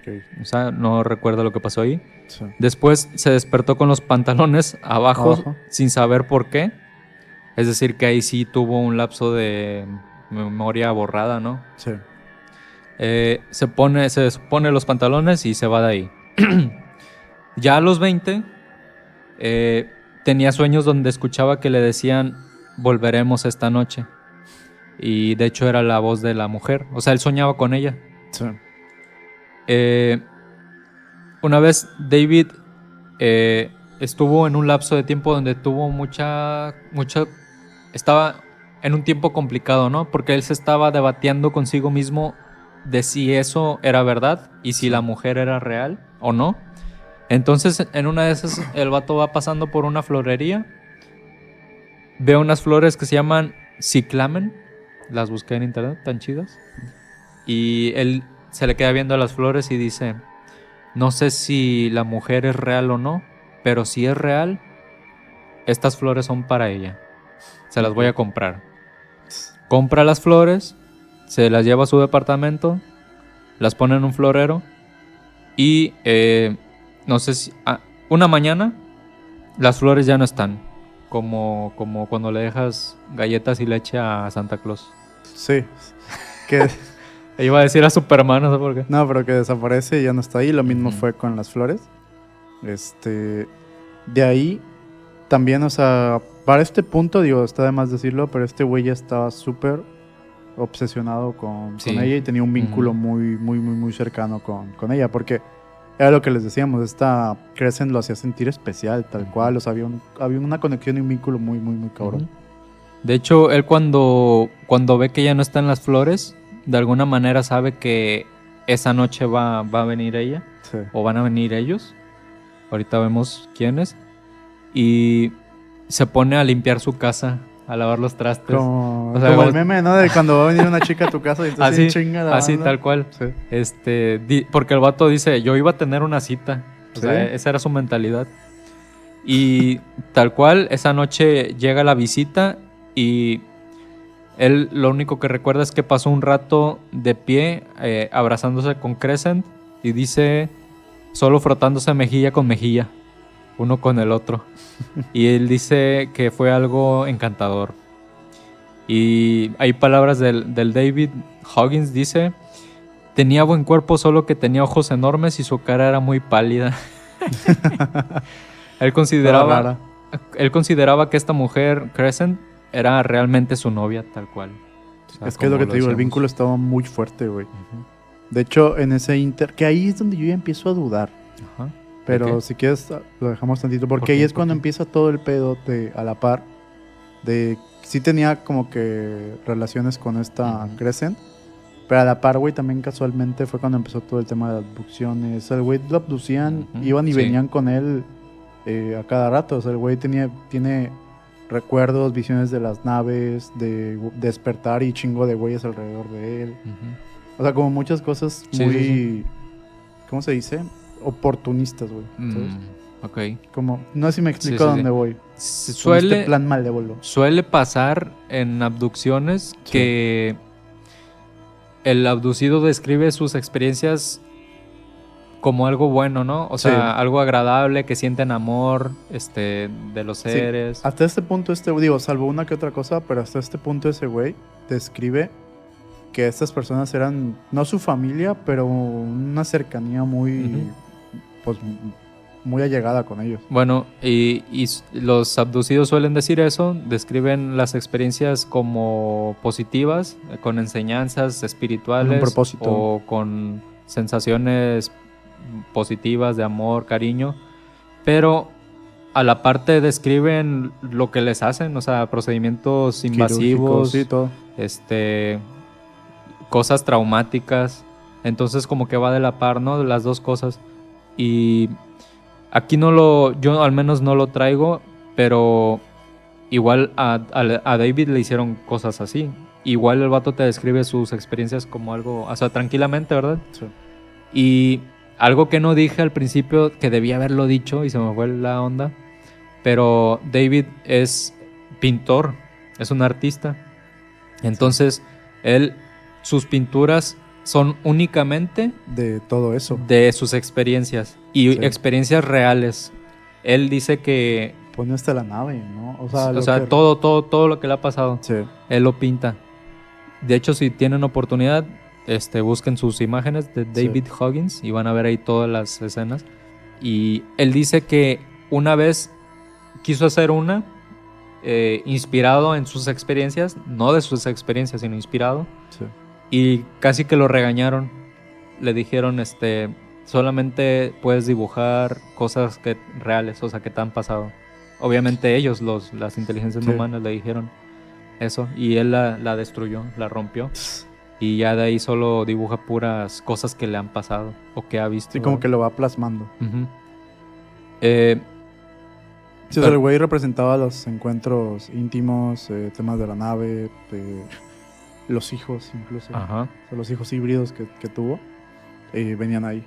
Speaker 2: Okay.
Speaker 1: O sea, no recuerda lo que pasó ahí.
Speaker 2: Sí.
Speaker 1: Después se despertó con los pantalones abajo sin saber por qué. Es decir, que ahí sí tuvo un lapso de memoria borrada, ¿no?
Speaker 2: Sí.
Speaker 1: Se pone los pantalones y se va de ahí. Ya a los 20 tenía sueños donde escuchaba que le decían volveremos esta noche. Y de hecho era la voz de la mujer. O sea, él soñaba con ella.
Speaker 2: Sí.
Speaker 1: Una vez David estuvo en un lapso de tiempo donde tuvo estaba en un tiempo complicado, ¿no? Porque él se estaba debatiendo consigo mismo de si eso era verdad y si la mujer era real o no. Entonces, en una de esas, el vato va pasando por una florería, ve unas flores que se llaman ciclamen, las busqué en internet, tan chidas, y él se le queda viendo a las flores y dice, no sé si la mujer es real o no, pero si es real, estas flores son para ella. Se las voy a comprar. Compra las flores, se las lleva a su departamento, las pone en un florero y no sé si... una mañana las flores ya no están. Como cuando le dejas galletas y leche a Santa Claus.
Speaker 2: Sí. Que...
Speaker 1: Iba a decir a Superman, no sé por qué.
Speaker 2: No, pero que desaparece y ya no está ahí. Lo mismo fue con las flores. De ahí también, o sea, para este punto, digo, está de más decirlo, pero este güey ya estaba súper obsesionado con ella y tenía un vínculo muy cercano con ella, porque era lo que les decíamos, esta Crescent lo hacía sentir especial, tal cual, o sea, había una conexión y un vínculo muy cabrón.
Speaker 1: De hecho, él cuando ve que ya no están las flores, de alguna manera sabe que esa noche va a venir ella,
Speaker 2: sí,
Speaker 1: o van a venir ellos. Ahorita vemos quiénes. Y se pone a limpiar su casa, a lavar los trastes.
Speaker 2: Como el meme, ¿no? De cuando va a venir una chica a tu casa y estás
Speaker 1: así,
Speaker 2: chinga.
Speaker 1: Así, tal cual. Sí. Porque el vato dice, yo iba a tener una cita. O sea, esa era su mentalidad. Y tal cual, esa noche llega la visita y él lo único que recuerda es que pasó un rato de pie, abrazándose con Crescent y dice, solo frotándose mejilla con mejilla. uno con el otro. Y él dice que fue algo encantador. Y hay palabras del David Huggins, dice: tenía buen cuerpo, solo que tenía ojos enormes y su cara era muy pálida. Él consideraba, él consideraba que esta mujer, Crescent, era realmente su novia, tal cual. O sea,
Speaker 2: Es que es lo que te digo, el vínculo estaba muy fuerte, güey. De hecho, en ese que ahí es donde yo ya empiezo a dudar.
Speaker 1: Ajá.
Speaker 2: Pero si quieres, lo dejamos tantito. Porque ahí es cuando empieza todo el pedo a la par. De sí tenía como que relaciones con esta Crescent. Pero a la par, güey, también casualmente fue cuando empezó todo el tema de abducciones. El güey lo abducían, iban y venían con él a cada rato. O sea, el güey tiene recuerdos, visiones de las naves, de despertar y chingo de güeyes alrededor de él. O sea, como muchas cosas muy... ¿Cómo se dice? Oportunistas, güey.
Speaker 1: Ok.
Speaker 2: Como, no sé si me explico a dónde voy.
Speaker 1: Suele,
Speaker 2: este plan malévolo.
Speaker 1: Suele pasar en abducciones que el abducido describe sus experiencias como algo bueno, ¿no? O sea, algo agradable, que sienten amor de los seres.
Speaker 2: Sí. Hasta este punto, digo, salvo una que otra cosa, pero hasta este punto ese güey describe que estas personas eran, no su familia, pero una cercanía muy, pues, muy allegada con ellos.
Speaker 1: Bueno, y los abducidos suelen decir eso, describen las experiencias como positivas, con enseñanzas espirituales,
Speaker 2: con un propósito,
Speaker 1: o con sensaciones positivas de amor, cariño, pero a la parte describen lo que les hacen, o sea, procedimientos invasivos,
Speaker 2: sí, todo.
Speaker 1: Cosas traumáticas. Entonces como que va de la par, ¿no? De las dos cosas. Y aquí yo al menos no lo traigo, pero igual a David le hicieron cosas así. Igual el vato te describe sus experiencias como algo, o sea, tranquilamente, ¿verdad?
Speaker 2: Sí.
Speaker 1: Y algo que no dije al principio, que debía haberlo dicho y se me fue la onda, pero David es pintor, es un artista. Entonces, sus pinturas son únicamente
Speaker 2: de todo eso,
Speaker 1: de sus experiencias y experiencias reales. Él dice que
Speaker 2: pone hasta la nave, ¿no?
Speaker 1: O sea, todo lo que le ha pasado, él lo pinta. De hecho, si tienen oportunidad, busquen sus imágenes de David Huggins y van a ver ahí todas las escenas. Y él dice que una vez quiso hacer una inspirado en sus experiencias, no de sus experiencias, sino inspirado.
Speaker 2: Sí.
Speaker 1: Y casi que lo regañaron. Le dijeron, solamente puedes dibujar cosas reales, o sea, que te han pasado. Obviamente ellos, las inteligencias humanas, le dijeron eso. Y él la destruyó, la rompió. Y ya de ahí solo dibuja puras cosas que le han pasado o que ha visto.
Speaker 2: Sí, como que lo va plasmando.
Speaker 1: Sí,
Speaker 2: o sea, el güey representaba los encuentros íntimos, temas de la nave, los hijos incluso.
Speaker 1: Ajá.
Speaker 2: O sea, los hijos híbridos que tuvo, venían ahí.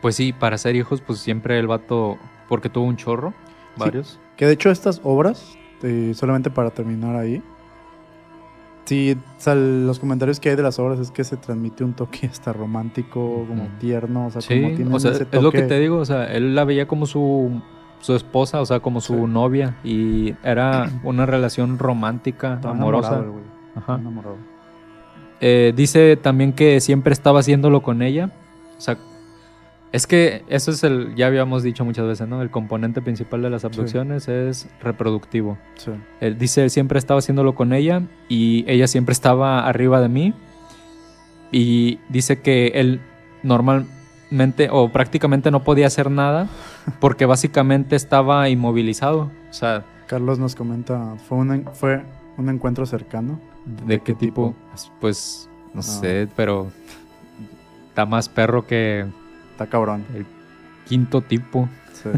Speaker 1: Pues sí, para ser hijos, pues siempre el vato, porque tuvo un chorro, varios.
Speaker 2: Sí, que de hecho estas obras, solamente para terminar ahí, sí, o sea, los comentarios que hay de las obras es que se transmite un toque hasta romántico, como tierno, o sea, como tiene ese toque.
Speaker 1: Es lo que te digo, o sea, él la veía como su esposa, o sea, como su novia, y era una relación romántica, amorosa.
Speaker 2: Enamorado, güey.
Speaker 1: Ajá.
Speaker 2: Enamorado.
Speaker 1: Dice también que siempre estaba haciéndolo con ella, o sea, es que eso es ya habíamos dicho muchas veces, ¿no? El componente principal de las abducciones es reproductivo.
Speaker 2: Sí.
Speaker 1: Él dice, siempre estaba haciéndolo con ella y ella siempre estaba arriba de mí. Y dice que él normalmente o prácticamente no podía hacer nada porque básicamente estaba inmovilizado. O sea,
Speaker 2: Carlos nos comenta, fue un encuentro cercano.
Speaker 1: ¿De qué tipo? Pues no sé, pero está más perro que...
Speaker 2: Está cabrón.
Speaker 1: El quinto tipo.
Speaker 2: Sí.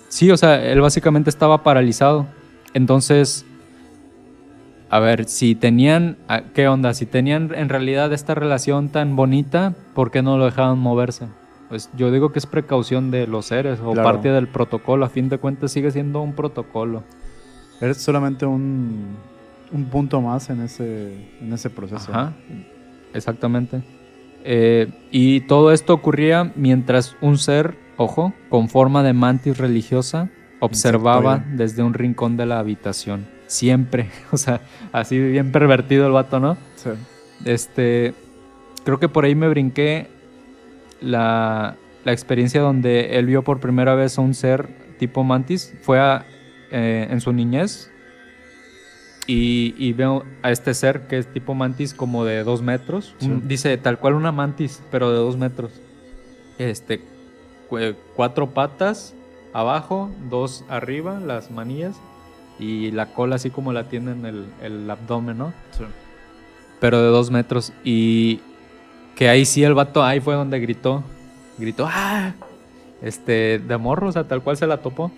Speaker 1: Sí, o sea, él básicamente estaba paralizado. Entonces, a ver, si tenían... ¿Qué onda? Si tenían en realidad esta relación tan bonita, ¿por qué no lo dejaban moverse? Pues yo digo que es precaución de los seres o parte del protocolo. A fin de cuentas sigue siendo un protocolo.
Speaker 2: Eres solamente un punto más en ese proceso.
Speaker 1: Ajá, exactamente. Y todo esto ocurría mientras un ser, ojo, con forma de mantis religiosa observaba
Speaker 2: Insectoide.
Speaker 1: desde un rincón de la habitación. Siempre, o sea, así bien pervertido el vato, ¿no?
Speaker 2: Sí.
Speaker 1: Creo que por ahí me brinqué la experiencia donde él vio por primera vez a un ser tipo mantis. Fue en su niñez y veo a este ser que es tipo mantis como de 2 metros.
Speaker 2: Sí.
Speaker 1: Dice tal cual una mantis, pero de 2 metros. 4 patas abajo, 2 arriba, las manillas, y la cola así como la tiene en el abdomen, ¿no?
Speaker 2: Sí.
Speaker 1: Pero de 2 metros. Y que ahí sí el vato, ahí fue donde gritó, ¡ah! De morro, o sea, tal cual se la topó.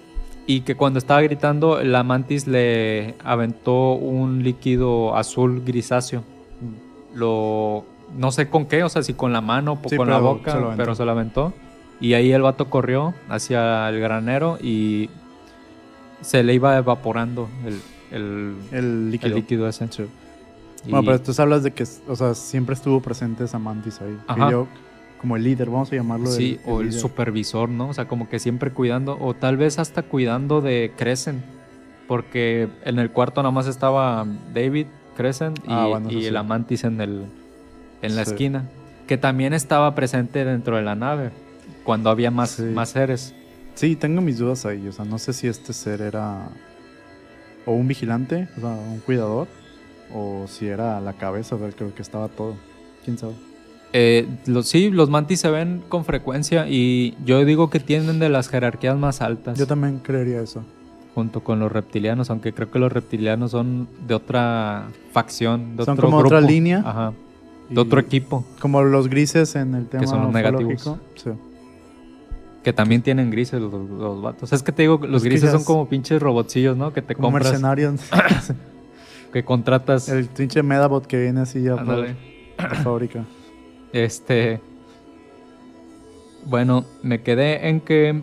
Speaker 1: Y que cuando estaba gritando, la mantis le aventó un líquido azul grisáceo. No sé con qué, o sea, si con la mano o
Speaker 2: Sí,
Speaker 1: con la
Speaker 2: pero
Speaker 1: boca,
Speaker 2: se lo aventó.
Speaker 1: pero se la aventó. Y ahí el vato corrió hacia el granero y se le iba evaporando
Speaker 2: El
Speaker 1: el
Speaker 2: líquido.
Speaker 1: líquido ese.
Speaker 2: Sí.
Speaker 1: Y-
Speaker 2: Bueno, pero tú hablas de que, o sea, siempre estuvo presente esa mantis ahí.
Speaker 1: Ajá.
Speaker 2: Y yo, como el líder, vamos a llamarlo.
Speaker 1: Sí, o el
Speaker 2: líder.
Speaker 1: supervisor, ¿no? O sea, como que siempre cuidando, o tal vez hasta cuidando de Crescent, porque en el cuarto nada más estaba David, Crescent
Speaker 2: Bueno, eso
Speaker 1: y
Speaker 2: sí.
Speaker 1: el Amantis en la
Speaker 2: Sí.
Speaker 1: esquina, que también estaba presente dentro de la nave, cuando había más
Speaker 2: Sí.
Speaker 1: seres.
Speaker 2: Sí, tengo mis dudas ahí. O sea, no sé si este ser era o un vigilante, o sea, un cuidador, o si era la cabeza del que estaba todo. ¿Quién sabe?
Speaker 1: Sí, los mantis se ven con frecuencia y yo digo que tienen de las jerarquías más altas.
Speaker 2: Yo también creería eso.
Speaker 1: Junto con los reptilianos, aunque creo que los reptilianos son de otra facción, de
Speaker 2: Son
Speaker 1: otro
Speaker 2: como
Speaker 1: grupo.
Speaker 2: otra línea.
Speaker 1: Ajá.
Speaker 2: Y
Speaker 1: De otro equipo,
Speaker 2: Como los grises en el tema
Speaker 1: son los
Speaker 2: ufológico.
Speaker 1: negativos.
Speaker 2: Sí.
Speaker 1: que también tienen grises los vatos. Es que te digo, los
Speaker 2: Es que
Speaker 1: grises
Speaker 2: ya
Speaker 1: son
Speaker 2: es-
Speaker 1: como pinches robotcillos, ¿no? Que te
Speaker 2: Como
Speaker 1: compras,
Speaker 2: mercenarios.
Speaker 1: que contratas.
Speaker 2: El pinche Medabot que viene así ya por
Speaker 1: Ándale.
Speaker 2: fábrica.
Speaker 1: Bueno, me quedé en que,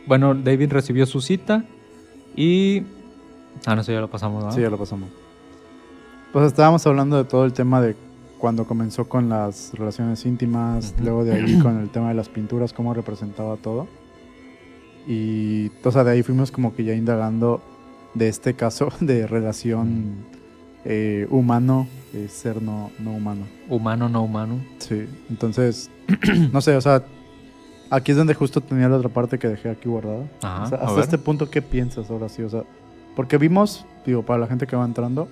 Speaker 1: bueno, David recibió su cita y... no sé, ya lo pasamos, ¿no?
Speaker 2: Sí, ya lo pasamos. Pues estábamos hablando de todo el tema de cuando comenzó con las relaciones íntimas,
Speaker 1: Ujú.
Speaker 2: luego de ahí con el tema de las pinturas, cómo representaba todo. Y, o sea, de ahí fuimos como que ya indagando de este caso de relación humano, ser no humano.
Speaker 1: Humano, no humano.
Speaker 2: Sí, entonces, no sé, o sea, aquí es donde justo tenía la otra parte que dejé aquí guardada.
Speaker 1: Ajá,
Speaker 2: O sea,
Speaker 1: a
Speaker 2: hasta
Speaker 1: ver.
Speaker 2: este punto, ¿qué piensas ahora sí? O sea, porque vimos, digo, para la gente que va entrando,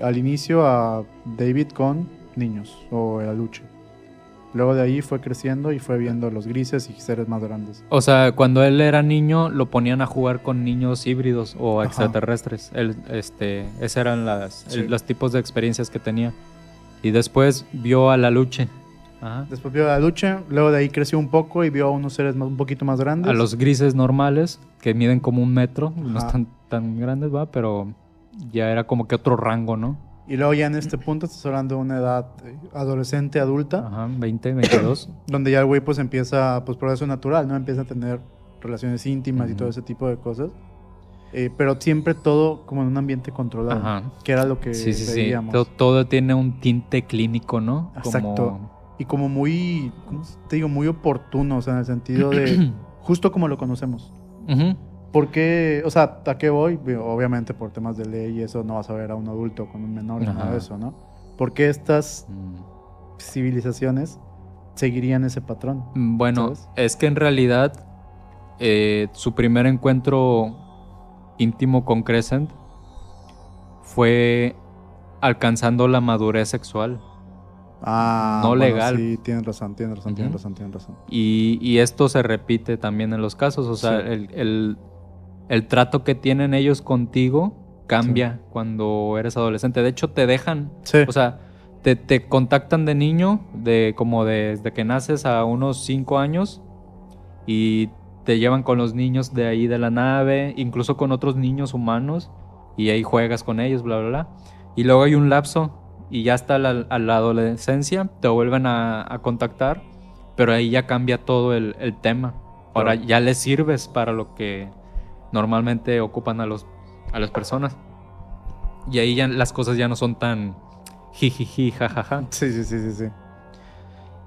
Speaker 2: al inicio a David con niños o el aluche. Luego de ahí fue creciendo y fue viendo los grises y seres más grandes.
Speaker 1: O sea, cuando él era niño, lo ponían a jugar con niños híbridos o
Speaker 2: Ajá.
Speaker 1: extraterrestres. Esas eran
Speaker 2: Sí.
Speaker 1: los tipos de experiencias que tenía. Y después vio a la Luche. Ajá.
Speaker 2: Después vio a Luche, luego de ahí creció un poco y vio a unos seres un poquito más grandes.
Speaker 1: A los grises normales, que miden como 1 metro. No
Speaker 2: Ajá.
Speaker 1: están tan grandes, va, pero ya era como que otro rango, ¿no?
Speaker 2: Y luego ya en este punto estás hablando de una edad adolescente, adulta,
Speaker 1: Ajá, 20, 22.
Speaker 2: donde ya el güey pues empieza, pues por eso natural, ¿no? Empieza a tener relaciones íntimas y
Speaker 1: Ujú.
Speaker 2: todo ese tipo de cosas. Pero siempre todo como en un ambiente controlado,
Speaker 1: Ajá.
Speaker 2: que era lo que
Speaker 1: Sí, sí, sí.
Speaker 2: veíamos.
Speaker 1: Todo tiene un tinte clínico, ¿no?
Speaker 2: Exacto. Y como muy, ¿cómo te digo? Muy oportuno, o sea, en el sentido de justo como lo conocemos.
Speaker 1: Ujú.
Speaker 2: Porque, o sea, ¿a qué voy? Obviamente por temas de ley y eso no vas a ver a un adulto con un menor y nada
Speaker 1: Ajá.
Speaker 2: de eso, ¿no? Porque estas civilizaciones seguirían ese patrón.
Speaker 1: Bueno,
Speaker 2: ¿sabes?
Speaker 1: es que en realidad su primer encuentro íntimo con Crescent fue alcanzando la madurez sexual. No
Speaker 2: Bueno,
Speaker 1: legal.
Speaker 2: Sí, tienes razón.
Speaker 1: Ujú. Y esto se repite también en los casos. O sea,
Speaker 2: Sí.
Speaker 1: el trato que tienen ellos contigo cambia cuando eres adolescente. De hecho, te dejan.
Speaker 2: Sí.
Speaker 1: O sea, te contactan de niño, como desde que naces a unos 5 años, y te llevan con los niños de ahí de la nave, incluso con otros niños humanos, y ahí juegas con ellos, bla, bla, bla. Y luego hay un lapso, y ya hasta a la adolescencia te vuelven a contactar, pero ahí ya cambia todo el tema. Ahora
Speaker 2: Claro.
Speaker 1: ya les sirves para lo que normalmente ocupan a las personas. Y ahí ya las cosas ya no son tan jijiji, jajaja.
Speaker 2: Sí.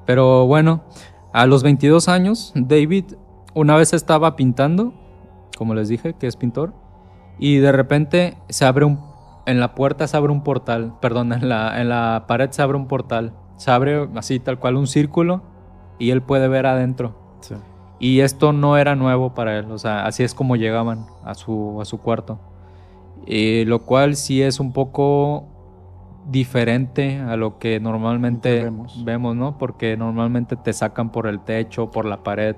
Speaker 1: Pero bueno, a los 22 años, David una vez estaba pintando, como les dije, que es pintor, y de repente en la puerta se abre un portal, perdón, en la pared se abre un portal, se abre así tal cual un círculo y él puede ver adentro.
Speaker 2: Sí.
Speaker 1: Y esto no era nuevo para él, o sea, así es como llegaban a su cuarto. Lo cual sí es un poco diferente a lo que normalmente vemos, ¿no? Porque normalmente te sacan por el techo, por la pared,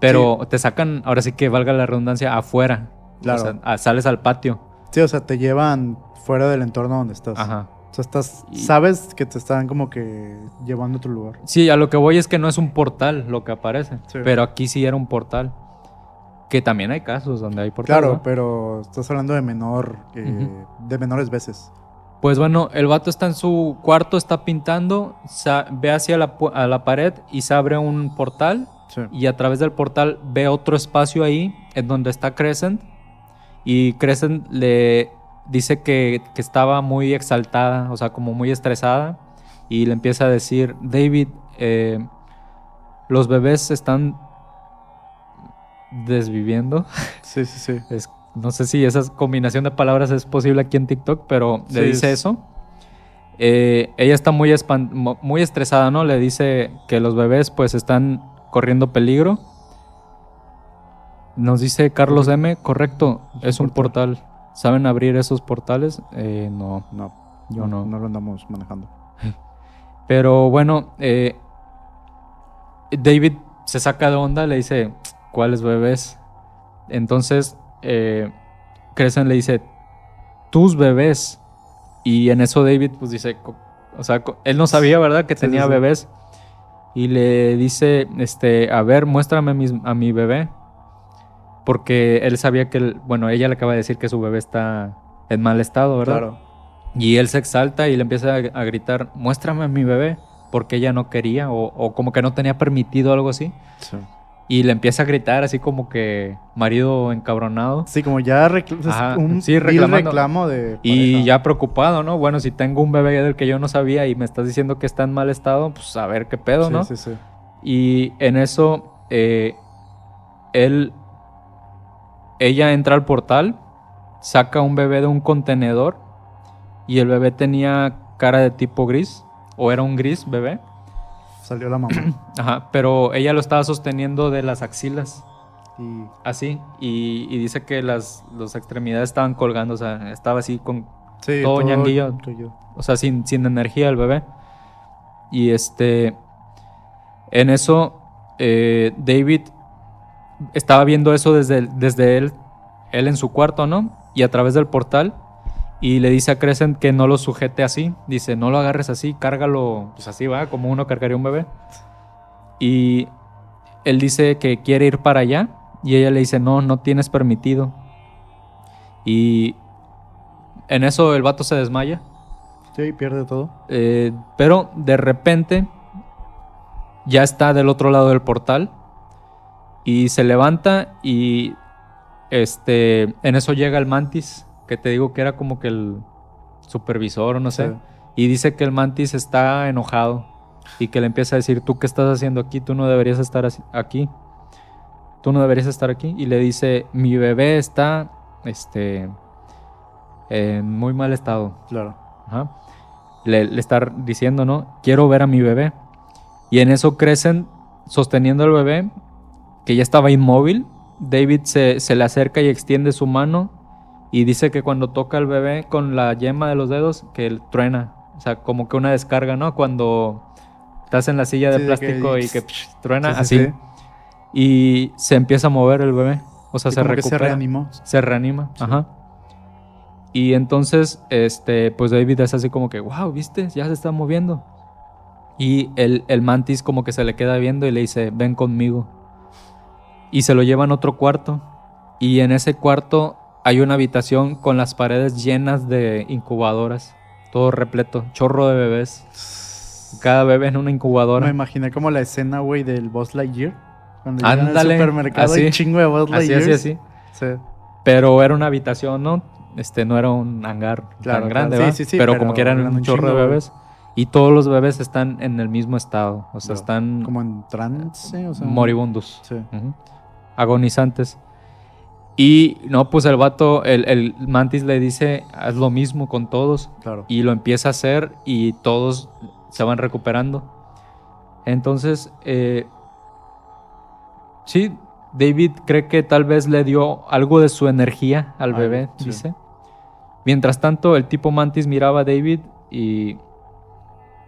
Speaker 1: pero te sacan, ahora sí que valga la redundancia, afuera.
Speaker 2: Claro.
Speaker 1: O sea, sales al patio.
Speaker 2: Sí, o sea, te llevan fuera del entorno donde estás.
Speaker 1: Ajá.
Speaker 2: O sea, sabes que te están como que llevando a otro lugar.
Speaker 1: Sí, a lo que voy es que no es un portal lo que aparece, pero aquí sí era un portal. Que también hay casos donde hay portales.
Speaker 2: Claro,
Speaker 1: ¿no?
Speaker 2: Pero estás hablando de de menores veces.
Speaker 1: Pues bueno, el vato está en su cuarto, está pintando, ve hacia a la pared y se abre un portal.
Speaker 2: Sí.
Speaker 1: Y a través del portal ve otro espacio ahí en donde está Crescent. Y Crescent le dice que estaba muy exaltada, o sea, como muy estresada. Y le empieza a decir, David, los bebés se están desviviendo.
Speaker 2: Sí.
Speaker 1: No sé si esa combinación de palabras es posible aquí en TikTok, pero le dice eso. Ella está muy estresada, ¿no? Le dice que los bebés pues están corriendo peligro. Nos dice Carlos M, correcto, es un portal. ¿Saben abrir esos portales? No. Yo no.
Speaker 2: No lo andamos manejando.
Speaker 1: Pero bueno, David se saca de onda, le dice, ¿cuáles bebés? Entonces, Crescent le dice, tus bebés. Y en eso David pues dice, o sea, él no sabía, ¿verdad? Que tenía bebés. Y le dice, a ver, muéstrame a mi bebé. Porque él sabía que, ella le acaba de decir que su bebé está en mal estado, ¿verdad?
Speaker 2: Claro.
Speaker 1: Y él se exalta y le empieza a gritar, muéstrame a mi bebé. Porque ella no quería o como que no tenía permitido algo así.
Speaker 2: Sí.
Speaker 1: Y le empieza a gritar así como que marido encabronado.
Speaker 2: Sí, como ya reclamo de pareja.
Speaker 1: Y ya preocupado, ¿no? Bueno, si tengo un bebé del que yo no sabía y me estás diciendo que está en mal estado, pues a ver qué pedo, ¿no?
Speaker 2: Sí.
Speaker 1: Y en eso, ella entra al portal, saca un bebé de un contenedor y el bebé tenía cara de tipo gris, o era un gris bebé.
Speaker 2: Salió la mamá.
Speaker 1: Ajá, pero ella lo estaba sosteniendo de las axilas.
Speaker 2: Y
Speaker 1: así, y dice que las extremidades estaban colgando, o sea, estaba así con
Speaker 2: todo
Speaker 1: ñanguillo, o sea, sin energía el bebé. Y en eso, David estaba viendo eso desde él en su cuarto, ¿no? Y a través del portal, y le dice a Crescent que no lo sujete así. Dice, no lo agarres así, cárgalo, pues así va, como uno cargaría un bebé. Y él dice que quiere ir para allá, y ella le dice, no tienes permitido. Y en eso el vato se desmaya.
Speaker 2: Sí, pierde todo.
Speaker 1: Pero de repente ya está del otro lado del portal y se levanta y en eso llega el Mantis, que te digo que era como que el supervisor o no sé. Y dice que el Mantis está enojado y que le empieza a decir, ¿tú qué estás haciendo aquí? Tú no deberías estar aquí. Tú no deberías estar aquí. Y le dice, mi bebé está en muy mal estado.
Speaker 2: Claro.
Speaker 1: Ajá. Le está diciendo, ¿no? Quiero ver a mi bebé. Y en eso Crescent sosteniendo al bebé, que ya estaba inmóvil. David se le acerca y extiende su mano y dice que cuando toca al bebé con la yema de los dedos, que él truena. O sea, como que una descarga, ¿no? Cuando estás en la silla de plástico y que truena, así. Sí. Y se empieza a mover el bebé. O sea, se recupera. Se reanima. Sí. Ajá. Y entonces, pues David es así como que, wow, ¿viste? Ya se está moviendo. Y el Mantis como que se le queda viendo y le dice, ven conmigo. Y se lo llevan a otro cuarto. Y en ese cuarto hay una habitación con las paredes llenas de incubadoras. Todo repleto, chorro de bebés. Cada bebé en una incubadora.
Speaker 2: Me imaginé como la escena, güey, del Buzz Lightyear. Cuando
Speaker 1: ándale,
Speaker 2: llegan al supermercado
Speaker 1: así,
Speaker 2: hay chingo de Buzz Lightyear.
Speaker 1: Así. Sí. Pero era una habitación, ¿no? no era un hangar
Speaker 2: Claro,
Speaker 1: tan grande,
Speaker 2: claro.
Speaker 1: ¿va?
Speaker 2: Sí,
Speaker 1: pero como que eran
Speaker 2: eran
Speaker 1: un
Speaker 2: un
Speaker 1: chorro de
Speaker 2: chingo,
Speaker 1: bebés. Y todos los bebés están en el mismo estado. O sea, están
Speaker 2: como en trance, o sea.
Speaker 1: moribundos.
Speaker 2: Sí,
Speaker 1: Ujú. Agonizantes. Y no, pues el vato, el mantis le dice, haz lo mismo con todos.
Speaker 2: claro.
Speaker 1: Y lo empieza a hacer y todos se van recuperando. Entonces, sí, David cree que tal vez le dio algo de su energía al bebé,
Speaker 2: Sí.
Speaker 1: dice. Mientras tanto, el tipo mantis miraba a David y...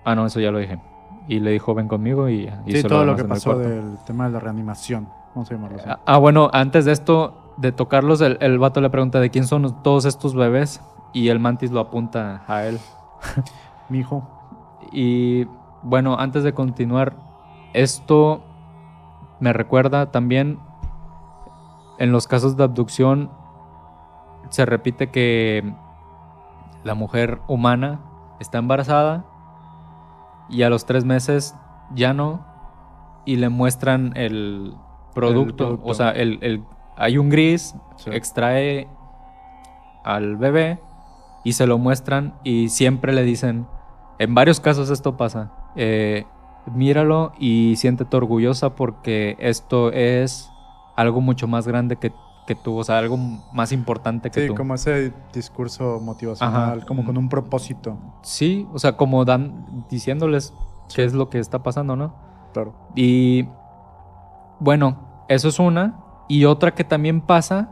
Speaker 1: Ah, no, eso ya lo dije. Y le dijo, ven conmigo y
Speaker 2: Sí,
Speaker 1: hizo lo
Speaker 2: todo lo
Speaker 1: demás
Speaker 2: que
Speaker 1: en el
Speaker 2: pasó
Speaker 1: cuarto.
Speaker 2: del tema de la reanimación. Vamos a llamarlo así.
Speaker 1: Bueno, antes de esto, de tocarlos, el vato le pregunta de quién son todos estos bebés y el mantis lo apunta a él.
Speaker 2: Mi hijo.
Speaker 1: Y bueno, antes de continuar, esto me recuerda también en los casos de abducción, se repite que la mujer humana está embarazada y a los 3 meses ya no, y le muestran el producto. O sea, hay un gris,
Speaker 2: Sí.
Speaker 1: extrae al bebé y se lo muestran y siempre le dicen, en varios casos esto pasa, míralo y siéntete orgullosa porque esto es algo mucho más grande que tú, o sea, algo más importante que
Speaker 2: Sí,
Speaker 1: tú.
Speaker 2: como ese discurso motivacional,
Speaker 1: Ajá.
Speaker 2: como con un propósito.
Speaker 1: Sí, o sea, como diciéndoles
Speaker 2: Sí.
Speaker 1: qué es lo que está pasando, ¿no?
Speaker 2: Claro.
Speaker 1: Y bueno, eso es una. Y otra que también pasa,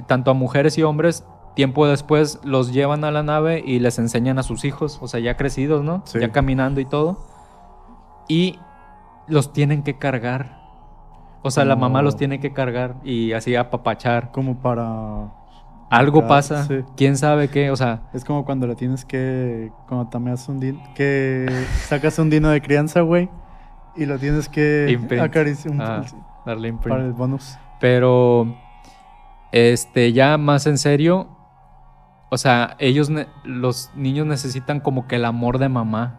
Speaker 1: tanto a mujeres y hombres, tiempo después los llevan a la nave y les enseñan a sus hijos, o sea, ya crecidos, ¿no?
Speaker 2: Sí.
Speaker 1: Ya caminando y todo. Y los tienen que cargar. O sea, la mamá los tiene que cargar y así apapachar.
Speaker 2: Como para...
Speaker 1: Algo
Speaker 2: acá,
Speaker 1: pasa,
Speaker 2: sí.
Speaker 1: quién sabe qué, o sea,
Speaker 2: Es como cuando le tienes que... Cuando tameas un dino... Que sacas un dino de crianza, güey. Y lo tienes que
Speaker 1: imprint.
Speaker 2: acariciar
Speaker 1: Darle imprint.
Speaker 2: para el bonus.
Speaker 1: Pero, ya más en serio, o sea, los niños necesitan como que el amor de mamá.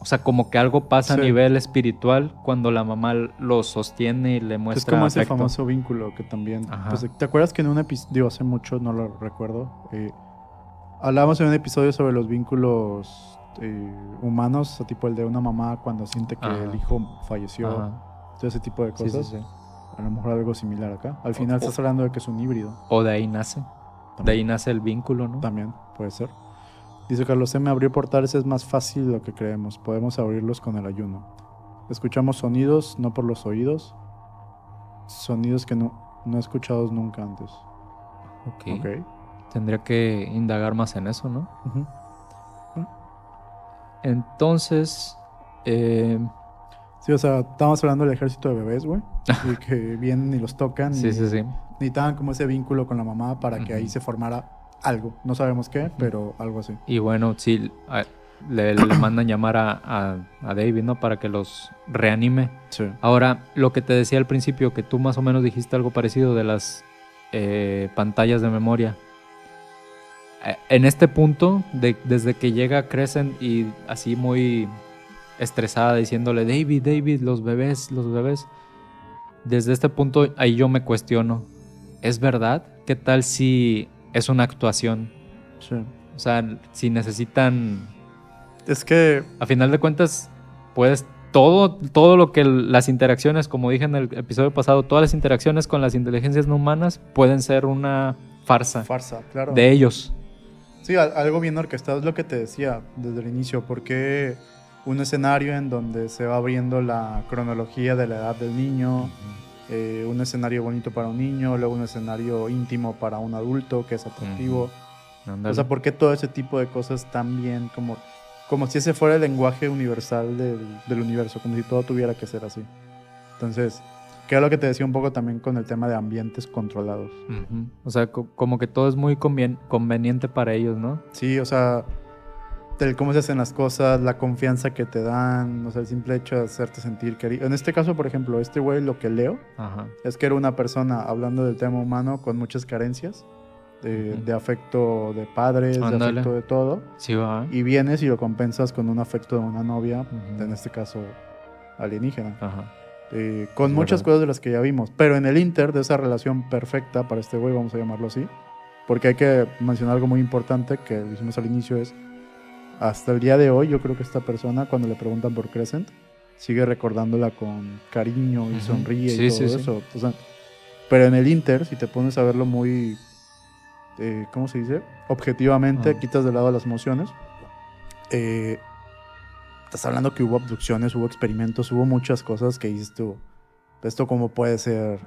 Speaker 1: O sea, como que algo pasa
Speaker 2: Sí.
Speaker 1: a nivel espiritual cuando la mamá los sostiene y le
Speaker 2: Es
Speaker 1: muestra
Speaker 2: como ese
Speaker 1: afecto.
Speaker 2: famoso vínculo que también...
Speaker 1: Ajá.
Speaker 2: Pues, ¿te acuerdas que en un episodio, hace mucho, no lo recuerdo, hablábamos en un episodio sobre los vínculos humanos, o tipo el de una mamá cuando siente que
Speaker 1: Ajá.
Speaker 2: el hijo falleció,
Speaker 1: Ajá.
Speaker 2: todo ese tipo de
Speaker 1: Sí,
Speaker 2: cosas?
Speaker 1: sí, sí.
Speaker 2: A lo mejor algo similar acá. Al final estás hablando de que es un híbrido.
Speaker 1: O de ahí nace. De ahí nace el vínculo, ¿no?
Speaker 2: También puede ser. Dice Carlos M. Abrir portales es más fácil de lo que creemos. Podemos abrirlos con el ayuno. Escuchamos sonidos, no por los oídos. Sonidos que no escuchados nunca antes.
Speaker 1: Ok. Tendría que indagar más en eso, ¿no?
Speaker 2: Ujú.
Speaker 1: Entonces,
Speaker 2: Sí, o sea, estábamos hablando del ejército de bebés, güey. Y que vienen y los tocan.
Speaker 1: sí,
Speaker 2: y
Speaker 1: sí, sí.
Speaker 2: necesitaban como ese vínculo con la mamá para que ahí se formara algo. No sabemos qué, pero algo así.
Speaker 1: Y bueno, sí, le mandan llamar a David, ¿no? Para que los reanime.
Speaker 2: Sí.
Speaker 1: Ahora, lo que te decía al principio, que tú más o menos dijiste algo parecido de las pantallas de memoria. En este punto, desde que llega Crescent y así muy estresada diciéndole, David, los bebés. Desde este punto, ahí yo me cuestiono, ¿es verdad? ¿Qué tal si es una actuación?
Speaker 2: Sí.
Speaker 1: O sea, si necesitan...
Speaker 2: Es que...
Speaker 1: A final de cuentas, puedes... Todo lo que las interacciones, como dije en el episodio pasado, todas las interacciones con las inteligencias no humanas pueden ser una farsa
Speaker 2: claro.
Speaker 1: de ellos.
Speaker 2: Sí, algo bien orquestado es lo que te decía desde el inicio, porque un escenario en donde se va abriendo la cronología de la edad del niño, un escenario bonito para un niño, luego un escenario íntimo para un adulto que es atractivo. O sea, ¿por qué todo ese tipo de cosas también como si ese fuera el lenguaje universal del universo, como si todo tuviera que ser así? Entonces, que es lo que te decía un poco también con el tema de ambientes controlados.
Speaker 1: O sea, como que todo es muy conveniente para ellos, ¿no?
Speaker 2: Sí, o sea, cómo se hacen las cosas, la confianza que te dan, o sea, el simple hecho de hacerte sentir querido. En este caso, por ejemplo, este güey, lo que leo es que era una persona hablando del tema humano con muchas carencias, de afecto de padres, de afecto de todo.
Speaker 1: Sí, va.
Speaker 2: Y vienes y lo compensas con un afecto de una novia, en este caso alienígena. Con muchas cosas de las que ya vimos. Pero en el inter de esa relación perfecta para este güey, vamos a llamarlo así, Porque hay que mencionar algo muy importante que lo hicimos al inicio, es hasta el día de hoy yo creo que esta persona cuando le preguntan por Crescent sigue recordándola con cariño y
Speaker 1: Ujú.
Speaker 2: sonríe
Speaker 1: Sí,
Speaker 2: y
Speaker 1: sí,
Speaker 2: todo
Speaker 1: sí.
Speaker 2: eso. O sea, pero en el Inter, si te pones a verlo muy, ¿cómo se dice? Objetivamente,
Speaker 1: Ah.
Speaker 2: quitas de lado las emociones. eh, Estás hablando que hubo abducciones, hubo experimentos, hubo muchas cosas que dices tú. Esto cómo puede ser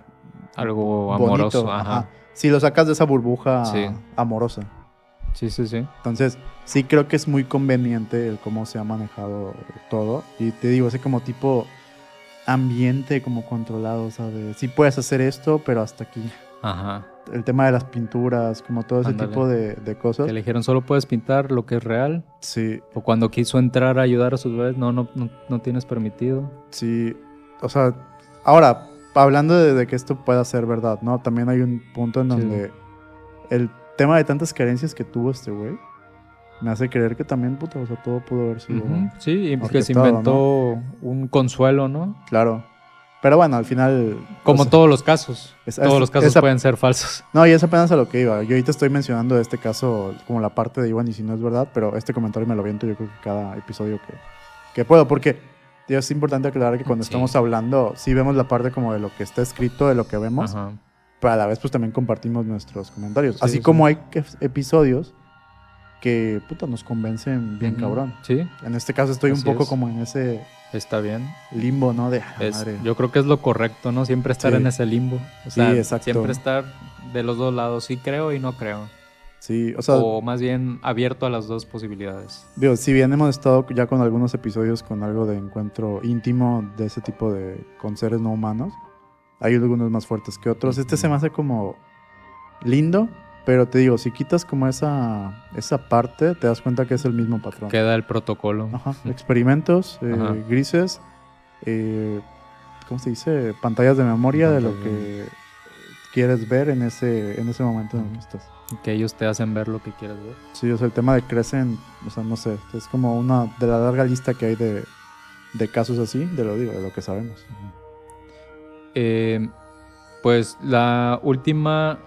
Speaker 1: Algo
Speaker 2: bonito,
Speaker 1: amoroso,
Speaker 2: ajá.
Speaker 1: ajá.
Speaker 2: Si lo sacas de esa
Speaker 1: Sí,
Speaker 2: burbuja amorosa.
Speaker 1: sí, sí, sí.
Speaker 2: Entonces, sí creo que es muy conveniente el cómo se ha manejado todo. Y te digo, ese como tipo ambiente como controlado, ¿sabes? Sí puedes hacer esto, pero hasta aquí.
Speaker 1: Ajá,
Speaker 2: El tema de las pinturas, como todo ese
Speaker 1: ándale.
Speaker 2: tipo de cosas.
Speaker 1: Que le dijeron solo puedes pintar lo que es real.
Speaker 2: Sí,
Speaker 1: O cuando quiso entrar a ayudar a sus bebés, no tienes permitido.
Speaker 2: sí. O sea, ahora, hablando de que esto pueda ser verdad, ¿no? También hay un punto en
Speaker 1: Sí.
Speaker 2: donde el tema de tantas carencias que tuvo este güey me hace creer que también, puta, o sea, todo pudo haber sido
Speaker 1: Ujú, sí, y que se
Speaker 2: orquestado, ¿no?
Speaker 1: inventó un consuelo, ¿no?
Speaker 2: Claro. Pero bueno, al final, o
Speaker 1: Como
Speaker 2: sea,
Speaker 1: todos los casos. Todos los casos
Speaker 2: esa,
Speaker 1: pueden ser falsos.
Speaker 2: no, y es apenas a lo que iba. Yo ahorita estoy mencionando este caso como la parte de Iván y si no es verdad, pero este comentario me lo aviento yo creo que cada episodio que puedo, porque tío, es importante aclarar que cuando
Speaker 1: Sí.
Speaker 2: estamos hablando, sí vemos la parte como de lo que está escrito, de lo que vemos,
Speaker 1: Ajá.
Speaker 2: pero a la vez pues también compartimos nuestros comentarios.
Speaker 1: Sí,
Speaker 2: Así
Speaker 1: sí.
Speaker 2: como hay episodios que, puta, nos convencen bien
Speaker 1: Ujú,
Speaker 2: cabrón.
Speaker 1: sí,
Speaker 2: En este caso estoy un
Speaker 1: Así
Speaker 2: poco
Speaker 1: es.
Speaker 2: como en ese
Speaker 1: está bien.
Speaker 2: limbo, ¿no? De madre.
Speaker 1: Yo creo que es lo correcto, ¿no? Siempre estar
Speaker 2: Sí.
Speaker 1: en ese limbo. O
Speaker 2: Sí,
Speaker 1: sea,
Speaker 2: exacto.
Speaker 1: siempre estar de los dos lados. Sí creo y no creo.
Speaker 2: Sí, o sea,
Speaker 1: O más bien abierto a las dos posibilidades.
Speaker 2: digo, si bien hemos estado ya con algunos episodios con algo de encuentro íntimo de ese tipo de con seres no humanos, hay algunos más fuertes que otros. Este se me hace como lindo, pero te digo, si quitas como esa parte, te das cuenta que es el mismo patrón.
Speaker 1: Queda el protocolo.
Speaker 2: Ajá, experimentos,
Speaker 1: Ajá.
Speaker 2: grises, ¿cómo se dice? Pantallas de memoria de lo
Speaker 1: Pantallas de-
Speaker 2: que quieres ver en ese momento en el que estás.
Speaker 1: Que ellos te hacen ver lo que quieres ver.
Speaker 2: Sí, o sea, el tema de Crecen, o sea, no sé, es como una de la larga lista que hay de casos así, de lo que sabemos.
Speaker 1: Pues la última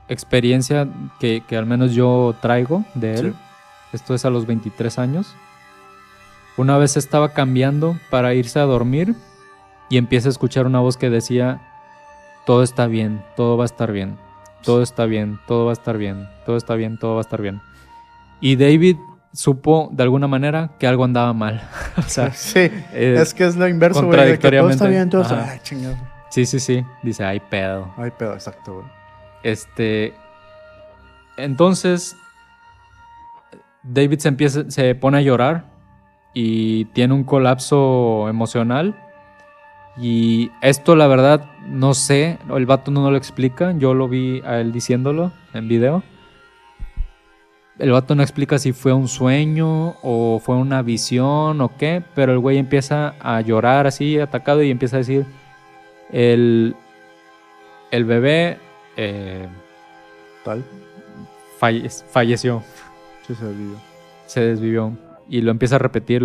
Speaker 1: experiencia que al menos yo traigo de él,
Speaker 2: Sí.
Speaker 1: esto es a los 23 años. Una vez estaba cambiando para irse a dormir y empieza a escuchar una voz que decía, todo está bien, todo va a estar bien, todo está bien, todo va a estar bien, todo está bien, todo va a estar bien. Y David supo de alguna manera que algo andaba mal. O sea,
Speaker 2: sí, es que es lo inverso, güey, de que todo está bien, todo está...
Speaker 1: Ajá.
Speaker 2: Ay, chingado.
Speaker 1: Sí. Dice, ay, pedo.
Speaker 2: Ay, pedo, exacto, güey.
Speaker 1: Entonces, David se pone a llorar y tiene un colapso emocional. Y esto, la verdad, no sé, el vato no lo explica. Yo lo vi a él diciéndolo en video. El vato no explica si fue un sueño o fue una visión o qué, pero el güey empieza a llorar así, atacado, y empieza a decir, el bebé
Speaker 2: Tal.
Speaker 1: falleció,
Speaker 2: Sí, se olvidó.
Speaker 1: se desvivió. Y lo empieza a repetir,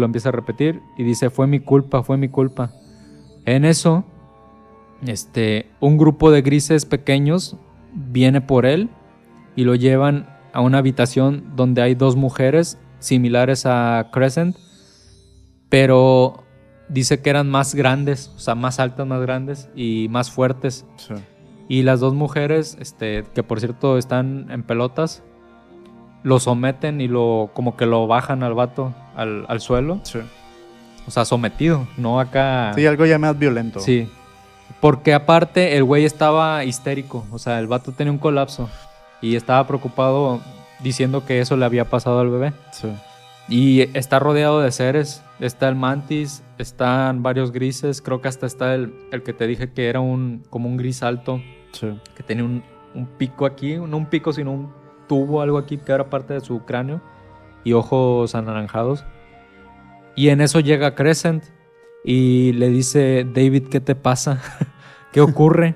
Speaker 1: y dice, fue mi culpa, fue mi culpa. En eso, un grupo de grises pequeños viene por él y lo llevan a una habitación donde hay dos mujeres similares a Crescent, pero dice que eran más grandes, o sea, más altas, más grandes y más fuertes.
Speaker 2: Sí.
Speaker 1: Y las dos mujeres, que por cierto están en pelotas, lo someten y como que lo bajan al vato al suelo.
Speaker 2: Sí.
Speaker 1: O sea, sometido, no acá.
Speaker 2: Sí, algo ya más violento.
Speaker 1: Sí. Porque aparte el güey estaba histérico, o sea, el vato tenía un colapso y estaba preocupado diciendo que eso le había pasado al bebé.
Speaker 2: Sí.
Speaker 1: Y está rodeado de seres, está el mantis, están varios grises, creo que hasta está el que te dije que era como un gris alto,
Speaker 2: Sí.
Speaker 1: que tenía un pico aquí, no un pico sino un tubo, algo aquí que era parte de su cráneo, y ojos anaranjados. Y en eso llega Crescent y le dice, David, ¿qué te pasa? ¿Qué ocurre?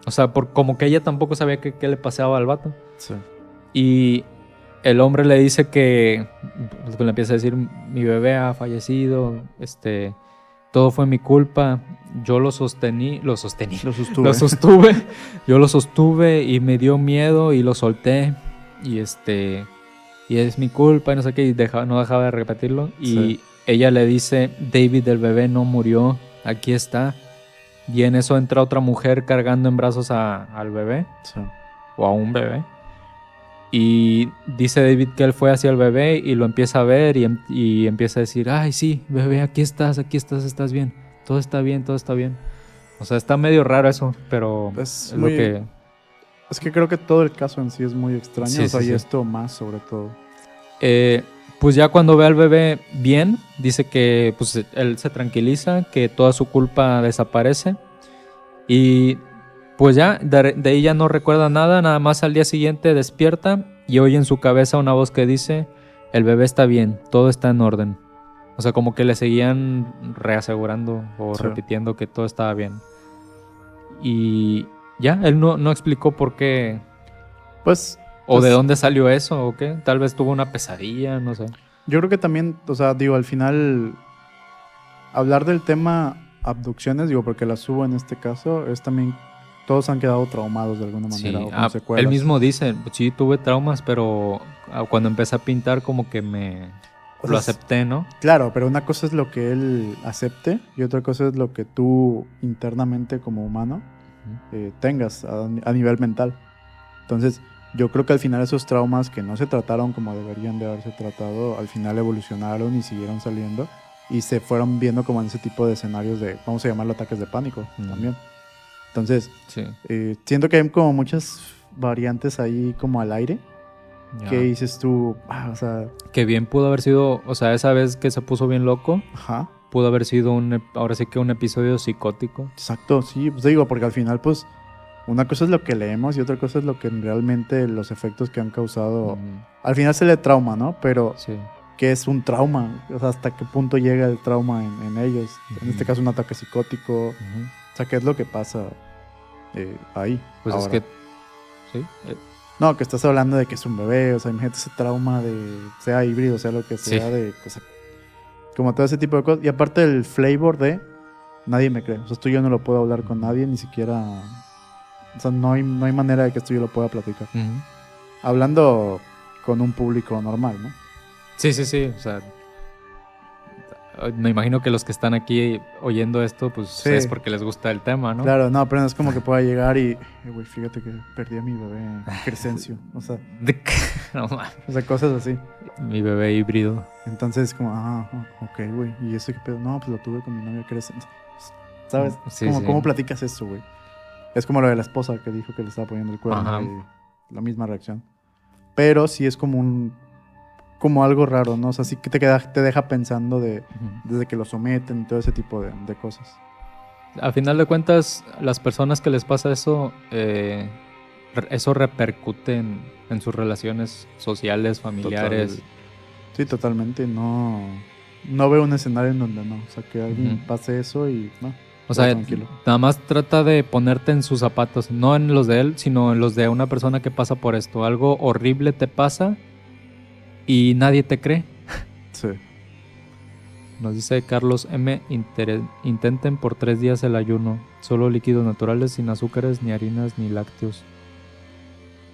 Speaker 1: O sea, como que ella tampoco sabía qué le pasaba al vato.
Speaker 2: Sí.
Speaker 1: Y el hombre le dice que, pues, le empieza a decir, mi bebé ha fallecido, todo fue mi culpa. yo lo sostuve.
Speaker 2: Lo
Speaker 1: Lo sostuve. Yo lo sostuve y me dio miedo y lo solté. Y y es mi culpa y no sé qué. Y no dejaba de repetirlo. Y
Speaker 2: Sí.
Speaker 1: ella le dice, David, el bebé no murió. Aquí está. Y en eso entra otra mujer cargando en brazos al bebé.
Speaker 2: Sí.
Speaker 1: O a un bebé. Y dice David que él fue hacia el bebé y lo empieza a ver y empieza a decir, ay, sí, bebé, aquí estás, estás bien. Todo está bien, todo está bien. O sea, está medio raro eso, pero
Speaker 2: Es
Speaker 1: es lo que...
Speaker 2: Es que creo que todo el caso en sí es muy extraño.
Speaker 1: Sí,
Speaker 2: O sea,
Speaker 1: sí,
Speaker 2: y
Speaker 1: sí.
Speaker 2: esto más sobre todo.
Speaker 1: Pues ya cuando ve al bebé bien, dice que pues, él se tranquiliza, que toda su culpa desaparece. Y pues ya, de ahí ya no recuerda nada más al día siguiente despierta y oye en su cabeza una voz que dice, el bebé está bien, todo está en orden. O sea, como que le seguían reasegurando o
Speaker 2: Sí.
Speaker 1: repitiendo que todo estaba bien. Y ya, él no explicó por qué
Speaker 2: Pues,
Speaker 1: o de
Speaker 2: pues
Speaker 1: dónde salió eso o qué. Tal vez tuvo una pesadilla, no sé.
Speaker 2: yo creo que también, o sea, digo, al final, hablar del tema abducciones, digo, porque las subo en este caso, es también, todos han quedado traumados de alguna manera
Speaker 1: Sí,
Speaker 2: o con secuelas.
Speaker 1: él mismo dice, sí, tuve traumas, pero cuando empecé a pintar como que
Speaker 2: O
Speaker 1: lo
Speaker 2: sea,
Speaker 1: acepté, ¿no?
Speaker 2: claro, pero una cosa es lo que él acepte y otra cosa es lo que tú internamente como humano tengas a nivel mental. Entonces, yo creo que al final esos traumas que no se trataron como deberían de haberse tratado, al final evolucionaron y siguieron saliendo y se fueron viendo como en ese tipo de escenarios de, vamos a llamarlo ataques de pánico también. Entonces,
Speaker 1: Sí.
Speaker 2: siento que hay como muchas variantes ahí como al aire.
Speaker 1: Ya.
Speaker 2: ¿Qué dices tú? O sea,
Speaker 1: Que bien pudo haber sido, o sea, esa vez que se puso bien loco,
Speaker 2: ajá,
Speaker 1: pudo haber sido ahora sí que un episodio psicótico.
Speaker 2: exacto, sí, pues digo, porque al final, pues, una cosa es lo que leemos y otra cosa es lo que realmente los efectos que han causado.
Speaker 1: Ujú.
Speaker 2: Al final se le trauma, ¿no? Pero,
Speaker 1: Sí.
Speaker 2: ¿qué es un trauma? O sea, ¿hasta qué punto llega el trauma en ellos? En este
Speaker 1: Ujú.
Speaker 2: caso, un ataque psicótico.
Speaker 1: Ujú.
Speaker 2: O sea, ¿qué es lo que pasa ahí?
Speaker 1: Pues
Speaker 2: ahora?
Speaker 1: es que, sí.
Speaker 2: No, que estás hablando de que es un bebé, o sea, imagínate ese trauma de, sea híbrido, sea lo que sea,
Speaker 1: Sí.
Speaker 2: de, o sea, como todo ese tipo de cosas. Y aparte el flavor de, nadie me cree. O sea, esto yo no lo puedo hablar con nadie, ni siquiera, o sea, no hay manera de que esto yo lo pueda platicar.
Speaker 1: Ujú.
Speaker 2: Hablando con un público normal, ¿no?
Speaker 1: Sí, sí, sí. O sea, me imagino que los que están aquí oyendo esto, pues
Speaker 2: Sí.
Speaker 1: es porque les gusta el tema, ¿no?
Speaker 2: Claro, no, pero no es como que pueda llegar y, güey, fíjate que perdí a mi bebé Crescencio. O
Speaker 1: No mames.
Speaker 2: cosas así.
Speaker 1: Mi bebé híbrido.
Speaker 2: Entonces, como, ok, güey. ¿Y eso qué pedo? No, pues lo tuve con mi novia Crescencio. ¿Sabes?
Speaker 1: Sí,
Speaker 2: Como,
Speaker 1: sí.
Speaker 2: ¿cómo platicas eso, güey? Es como lo de la esposa que dijo que le estaba poniendo el cuerno
Speaker 1: Ajá.
Speaker 2: y la misma reacción. Pero sí es como algo raro, ¿no? O sea, sí que te deja pensando
Speaker 1: Ujú.
Speaker 2: desde que lo someten y todo ese tipo de cosas.
Speaker 1: A final de cuentas, las personas que les pasa eso, eso repercute en sus relaciones sociales, familiares.
Speaker 2: Sí, totalmente. No veo un escenario en donde no. O sea, que alguien
Speaker 1: Ujú.
Speaker 2: pase eso y no.
Speaker 1: O
Speaker 2: todo
Speaker 1: sea,
Speaker 2: tranquilo.
Speaker 1: nada más trata de ponerte en sus zapatos, no en los de él, sino en los de una persona que pasa por esto. Algo horrible te pasa y nadie te cree.
Speaker 2: Sí.
Speaker 1: Nos dice Carlos M. Intenten por 3 días el ayuno. Solo líquidos naturales, sin azúcares, ni harinas, ni lácteos.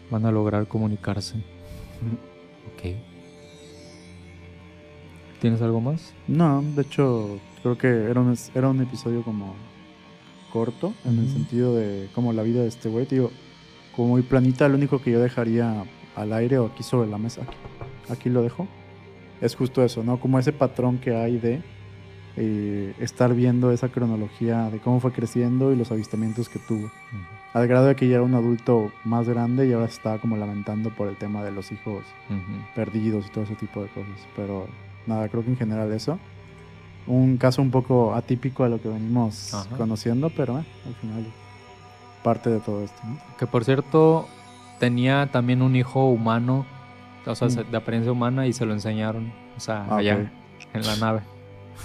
Speaker 1: Van a lograr comunicarse. Ok. ¿Tienes algo más?
Speaker 2: No, de hecho, creo que era un episodio como corto, en el
Speaker 1: Ujú.
Speaker 2: sentido de como la vida de este güey. Te digo, como muy planita, lo único que yo dejaría al aire o aquí sobre la mesa, aquí lo dejo, es justo eso, ¿no? Como ese patrón que hay de estar viendo esa cronología de cómo fue creciendo y los avistamientos que tuvo. Al grado de que ya era un adulto más grande y ahora se estaba como lamentando por el tema de los hijos
Speaker 1: Ujú.
Speaker 2: perdidos y todo ese tipo de cosas. Pero nada, creo que en general eso. Un caso un poco atípico a lo que venimos
Speaker 1: Ajá.
Speaker 2: conociendo, pero al final parte de todo esto, ¿no?
Speaker 1: Que por cierto, tenía también un hijo humano, o sea, de apariencia humana, y se lo enseñaron, o sea, allá
Speaker 2: Ok.
Speaker 1: en la nave.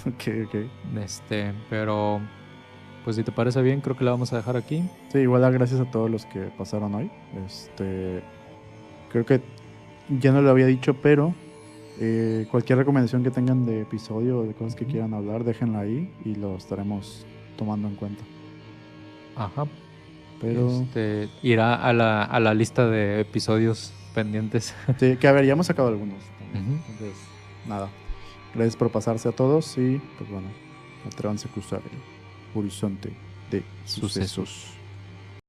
Speaker 2: Ok.
Speaker 1: Pero, pues si te parece bien, creo que la vamos a dejar aquí.
Speaker 2: Sí, igual gracias a todos los que pasaron hoy. Creo que ya no lo había dicho, pero cualquier recomendación que tengan de episodio o de cosas que quieran hablar, déjenla ahí y lo estaremos tomando en cuenta.
Speaker 1: Ajá.
Speaker 2: Pero
Speaker 1: Irá a la lista de episodios pendientes.
Speaker 2: sí, que a ver, ya hemos sacado algunos.
Speaker 1: Ujú.
Speaker 2: Entonces, nada. Gracias por pasarse a todos y pues bueno, atrévanse a cruzar el horizonte de sucesos.